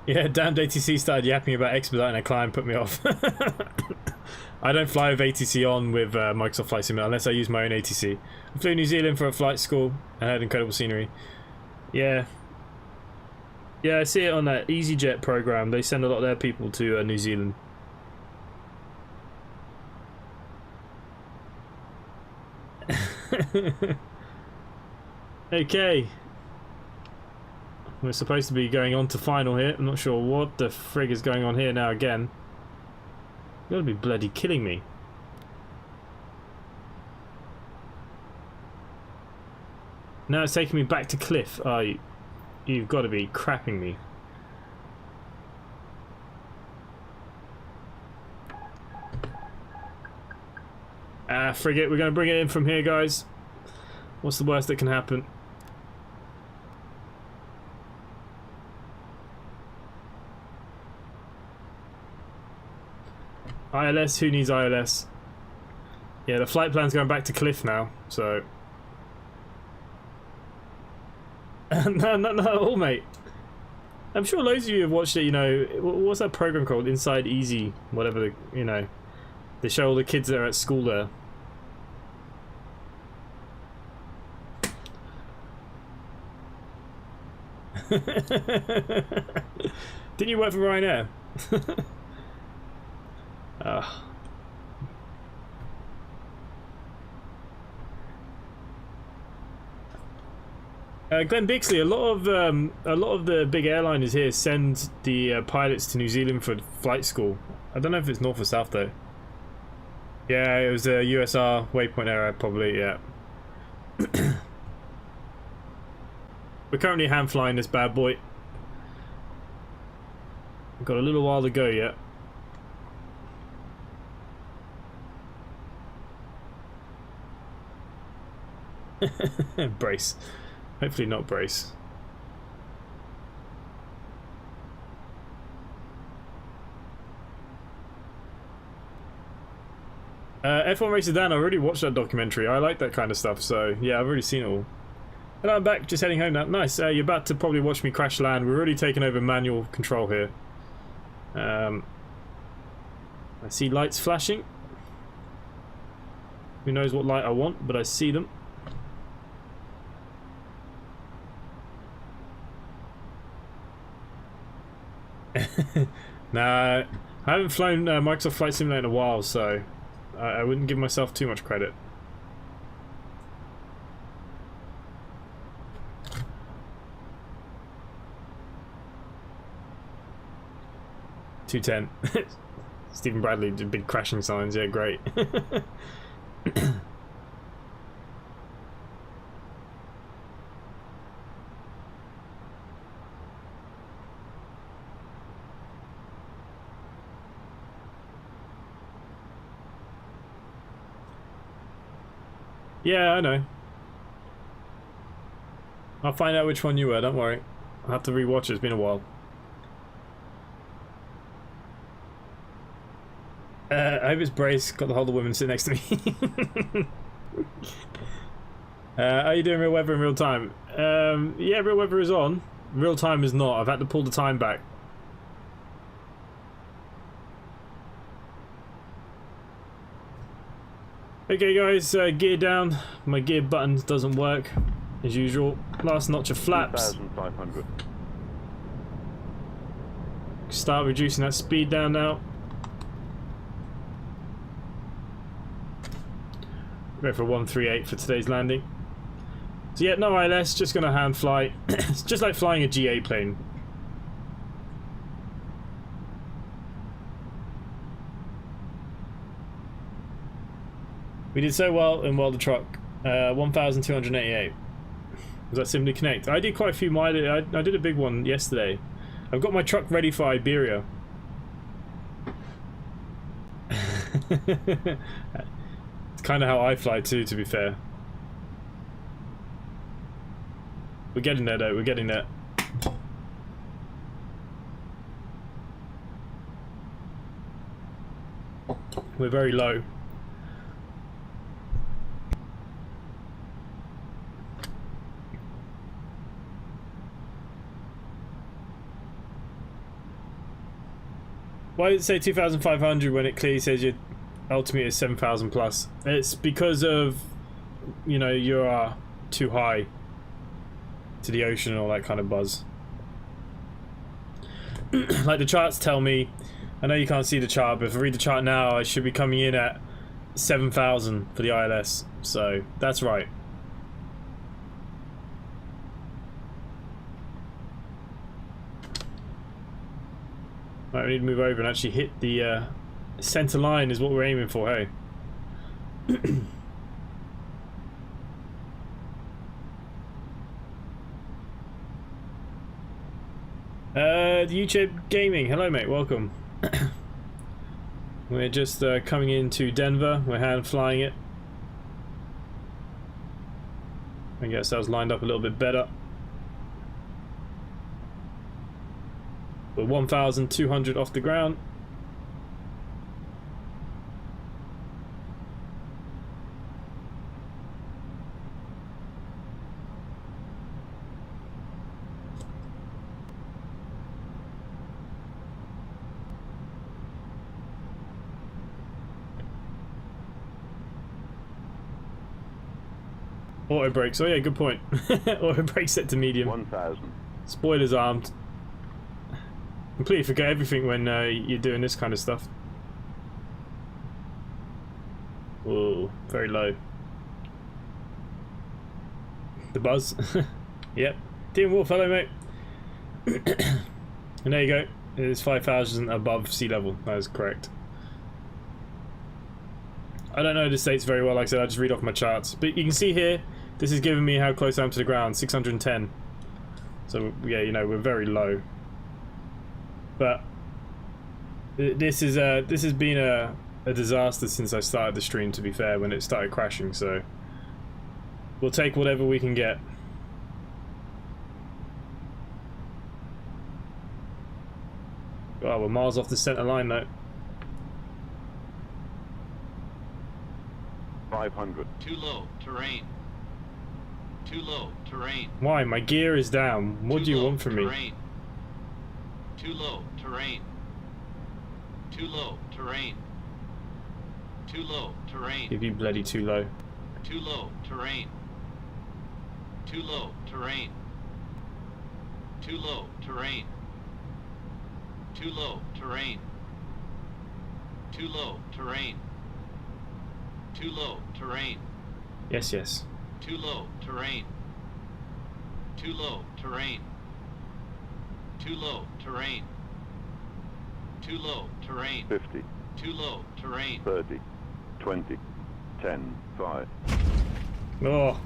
Yeah, damned ATC started yapping about expediting a climb, put me off. I don't fly with ATC on with Microsoft Flight Simulator unless I use my own ATC. I flew New Zealand for a flight school and had incredible scenery. Yeah. Yeah, I see it on that EasyJet program. They send a lot of their people to New Zealand. Okay. We're supposed to be going on to final here. I'm not sure what the frig is going on here now again. You're gonna be bloody killing me. Now it's taking me back to cliff. Oh, you've got to be crapping me. Ah, frigate, we're going to bring it in from here, guys. What's the worst that can happen? ILS, who needs ILS? Yeah, the flight plan's going back to cliff now, so... no, not at all, mate. I'm sure loads of you have watched it, you know, what's that program called? Inside Easy, whatever, you know. They show all the kids that are at school there. Didn't you work for Ryanair? Glenn Bixley, a lot of the big airliners here send the pilots to New Zealand for flight school. I don't know if it's north or south though. Yeah, it was a USR waypoint error, probably. Yeah. We're currently hand flying this bad boy. We've got a little while to go yet. Brace. Hopefully not brace. F1 Racer Dan, I already watched that documentary. I like that kind of stuff, so yeah, I've already seen it all. And I'm back, just heading home now. Nice, you're about to probably watch me crash land. We're already taking over manual control here. I see lights flashing. Who knows what light I want, but I see them. Nah, I haven't flown Microsoft Flight Simulator in a while, so I wouldn't give myself too much credit. $210. Stephen Bradley did big crashing signs, yeah, great. Yeah, I know. I'll find out which one you were, don't worry. I'll have to rewatch it, it's been a while. I hope it's Brace, got the whole woman sitting next to me. Are you doing real weather in real time? Yeah, real weather is on. Real time is not, I've had to pull the time back. Okay guys, gear down. My gear button doesn't work, as usual. Last notch of flaps. 2,500. Start reducing that speed down now. Go for 138 for today's landing. So yeah, no ILS, just gonna hand fly. It's just like flying a GA plane. We did so well in World of Truck. 1,288. Was that simply connect? I did quite a few mileage. I did a big one yesterday. I've got my truck ready for Iberia. It's kind of how I fly too, to be fair. We're getting there though, we're getting there. We're very low. Why did it say 2,500 when it clearly says your altimeter is 7,000 plus? It's because of, you know, you're too high to the ocean and all that kind of buzz. Like the charts tell me, I know you can't see the chart, but if I read the chart now, I should be coming in at 7,000 for the ILS. So that's right. Right, we need to move over and actually hit the center line is what we're aiming for, hey? The YouTube Gaming, hello mate, welcome. We're just coming into Denver, we're hand flying it. I guess that was lined up a little bit better. We're 1,200 off the ground. Auto brakes. Oh yeah, good point. Auto brakes set to medium. 1,000. Spoilers armed. Completely forget everything when you're doing this kind of stuff. Whoa, very low. The buzz. Yep. Dean Wolf, hello mate. And there you go. It is 5,000 above sea level. That is correct. I don't know the states very well, like I said, I just read off my charts. But you can see here, this is giving me how close I am to the ground, 610. So yeah, you know, we're very low. But this has been a disaster since I started the stream, to be fair, when it started crashing, so we'll take whatever we can get. Oh, we're miles off the center line though. 500. Too low, terrain. Too low, terrain. Why? My gear is down. What do you want from me? Too low, terrain. Too low, terrain. Too low, terrain. If you bloody too low. Too low, terrain. Too low, terrain. Too low, terrain. Too low, terrain. Too low, terrain. Too low, terrain. Yes, yes. Too low, terrain. Too low, terrain. Too low, terrain. Too low, terrain. 50. Too low, terrain. 30. 20. 10. 5. Oh.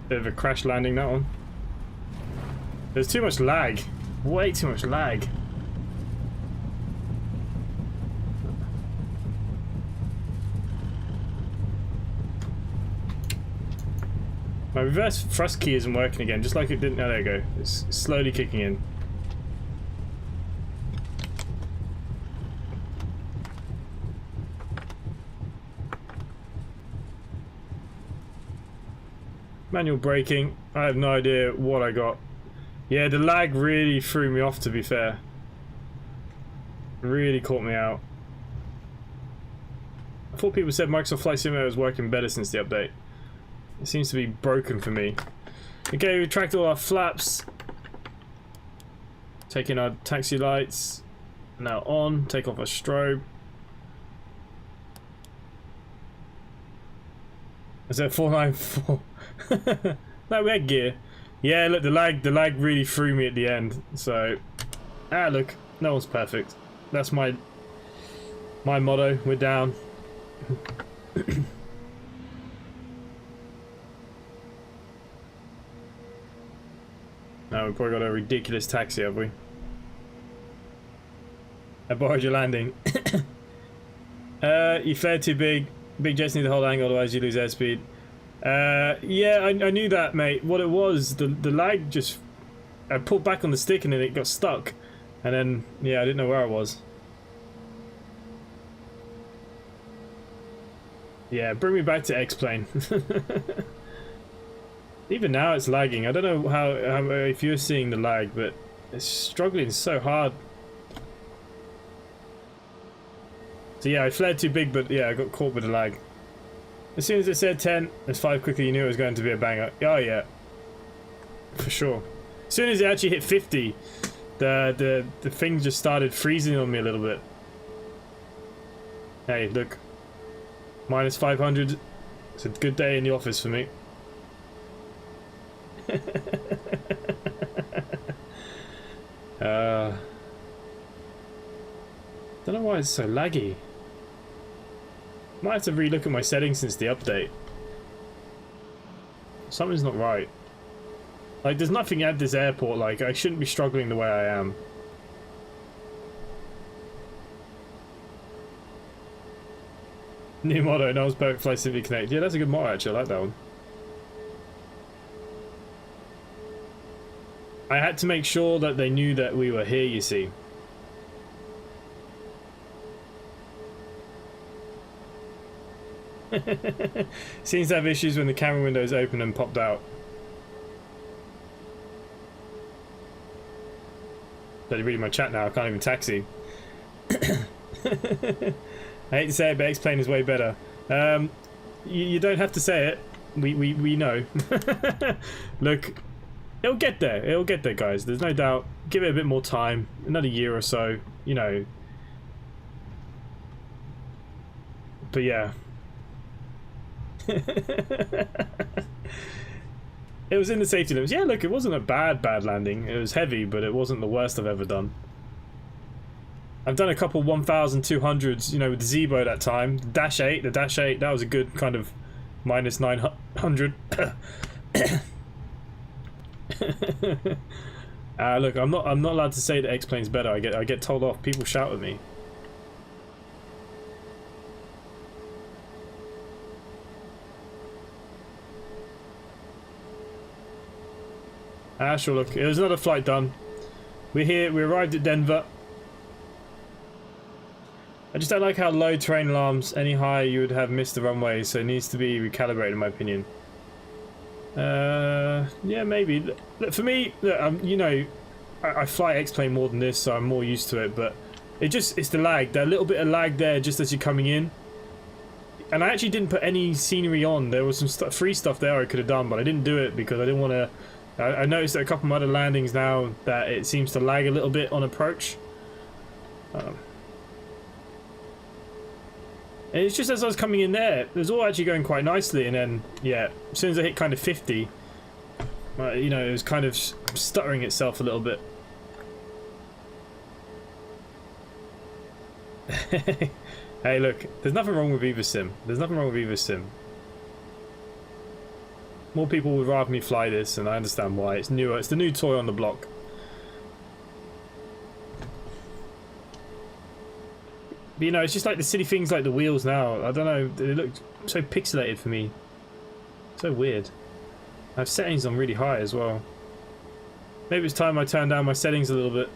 Bit of a crash landing, that one. There's too much lag. Way too much lag. My reverse thrust key isn't working again, just like it didn't. Oh, there you go. It's slowly kicking in. Manual braking. I have no idea what I got. Yeah, the lag really threw me off, to be fair. Really caught me out. I thought people said Microsoft Flight Simulator was working better since the update. It seems to be broken for me. Okay, we retract all our flaps. Taking our taxi lights. Now on. Take off our strobe. Is that 494? No, we had gear. Yeah, look, the lag really threw me at the end. So, look, no one's perfect. That's my motto. We're down. No, we've probably got a ridiculous taxi, have we? I borrowed your landing. You flared too big. Big jets need to hold angle, otherwise you lose airspeed. Yeah, I knew that, mate. What it was, the lag just... I pulled back on the stick and then it got stuck. And then, yeah, I didn't know where I was. Yeah, bring me back to X-Plane. Even now it's lagging. I don't know how if you're seeing the lag, but it's struggling so hard. So yeah, I flared too big, but yeah, I got caught with the lag. As soon as it said 10, it's 5 quickly, you knew it was going to be a banger. Oh yeah, for sure. As soon as it actually hit 50, the thing just started freezing on me a little bit. Hey, look, minus 500. It's a good day in the office for me. Don't know why it's so laggy. Might have to relook at my settings since the update. Something's not right. Like, there's nothing at this airport, like, I shouldn't be struggling the way I am. New motto, no one's perfect, fly simply connect. Yeah, that's a good motto, actually, I like that one. I had to make sure that they knew that we were here, you see. Seems to have issues when the camera window is open and popped out. Bloody reading my chat now, I can't even taxi. I hate to say it, but X-Plane is way better. You don't have to say it. We know. Look, it'll get there. It'll get there, guys. There's no doubt. Give it a bit more time. Another year or so, you know. But yeah. It was in the safety limits. Yeah, look, it wasn't a bad landing. It was heavy, but it wasn't the worst I've ever done. I've done a couple 1,200s, you know, with the Zebo that time. The Dash 8, that was a good kind of minus 900. Look, I'm not allowed to say that X-Plane's better. I get told off. People shout at me. Sure, look, it was another flight done. We're here, we arrived at Denver. I just don't like how low terrain alarms, any higher you would have missed the runway, so it needs to be recalibrated in my opinion. Yeah, maybe. Look, for me, look, you know, I fly X-Plane more than this, so I'm more used to it, but it's the lag, that little bit of lag there just as you're coming in. And I actually didn't put any scenery on. There was some free stuff there I could have done, but I didn't do it because I didn't want to. I noticed that a couple of other landings now that it seems to lag a little bit on approach. And it's just as I was coming in there, it was all actually going quite nicely, and then, yeah, as soon as I hit kind of 50, you know, it was kind of stuttering itself a little bit. Hey, look, there's nothing wrong with either sim. There's nothing wrong with either sim. More people would rather me fly this, and I understand why. It's newer. It's the new toy on the block. But, you know, it's just like the silly things like the wheels now. I don't know. They look so pixelated for me. So weird. I have settings on really high as well. Maybe it's time I turn down my settings a little bit.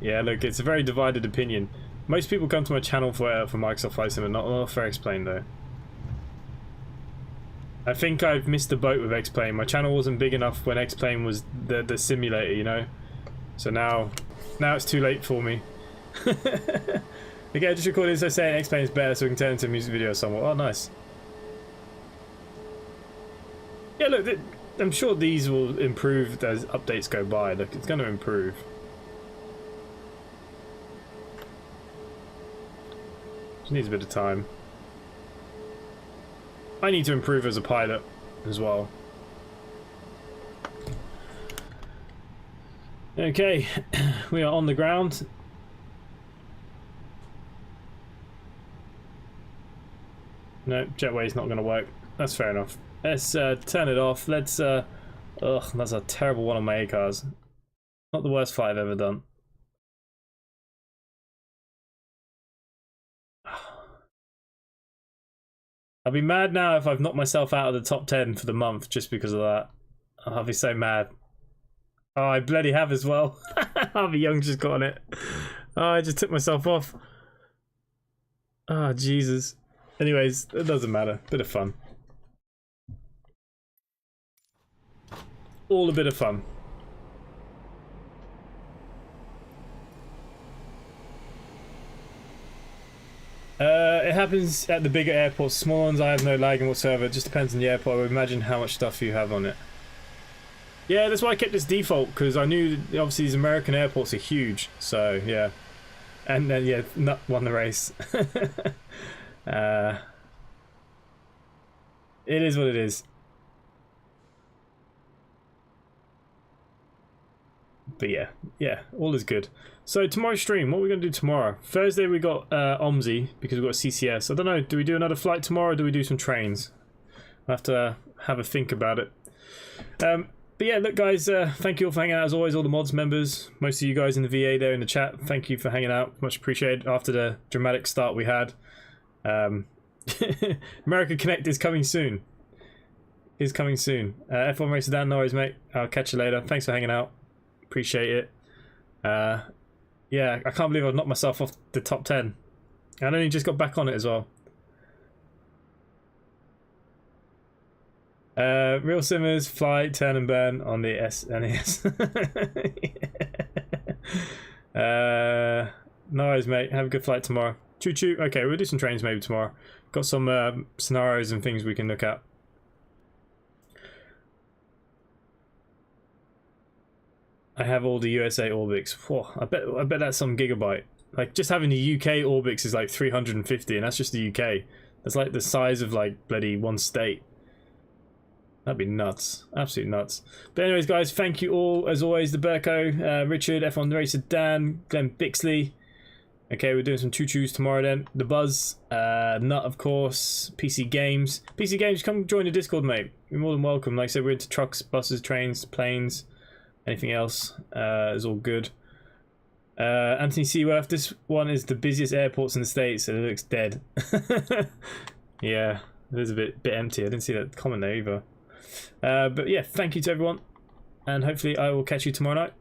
Yeah, look, it's a very divided opinion. Most people come to my channel for Microsoft Flight Sim, not for X-Plane though. I think I've missed the boat with X-Plane. My channel wasn't big enough when X-Plane was the simulator, you know. So now it's too late for me. Okay, I just recorded this saying X-Plane is better, so we can turn it into a music video somewhat. Oh, nice. Yeah, look, I'm sure these will improve as updates go by. Look, it's going to improve. Just needs a bit of time. I need to improve as a pilot as well. Okay, we are on the ground. No, jetway's not going to work. That's fair enough. Let's turn it off. Let's ugh, that's a terrible one on my A-cars. Not the worst flight I've ever done. I'll be mad now if I've knocked myself out of the top 10 for the month just because of that. I'll be so mad. Oh, I bloody have as well. Harvey Young just got on it. Oh, I just took myself off. Oh, Jesus. Anyways, it doesn't matter. Bit of fun. All a bit of fun. It happens at the bigger airports. Small ones, I have no lagging whatsoever. It just depends on the airport. I would imagine how much stuff you have on it. Yeah, that's why I kept this default, because I knew that obviously these American airports are huge. So, yeah. And then, yeah, Nut won the race. It is what it is. But yeah, all is good. So tomorrow's stream, what are we going to do tomorrow? Thursday we got OMSI because we've got CCS. I don't know, do we do another flight tomorrow or do we do some trains? I'll have to have a think about it. But yeah, look guys, thank you all for hanging out as always, all the mods members, most of you guys in the VA there in the chat, thank you for hanging out, much appreciated after the dramatic start we had. America Connect is coming soon. F1 Racer Dan, no worries mate, I'll catch you later, thanks for hanging out, appreciate it. Yeah, I can't believe I've knocked myself off the top 10. I only just got back on it as well. Real Simmers, Fly, Turn and Burn on the SNES. No worries, mate. Have a good flight tomorrow. Choo choo. Okay, we'll do some trains maybe tomorrow. Got some scenarios and things we can look at. I have all the USA Orbix. Whoa, I bet that's some gigabyte. Like just having the UK Orbix is like 350, and that's just the UK. That's like the size of like bloody one state. That'd be nuts. Absolutely nuts. But anyways, guys, thank you all, as always, the Burko, Richard, F1 Racer, Dan, Glenn Bixley. Okay, we're doing some choo-choos tomorrow then. The Buzz, Nut, of course, PC Games. PC Games, come join the Discord, mate. You're more than welcome. Like I said, we're into trucks, buses, trains, planes, anything else is all good. Anthony Seaworth, this one is the busiest airports in the States, and it looks dead. Yeah, it is a bit empty. I didn't see that comment there either. But yeah, thank you to everyone, and hopefully I will catch you tomorrow night.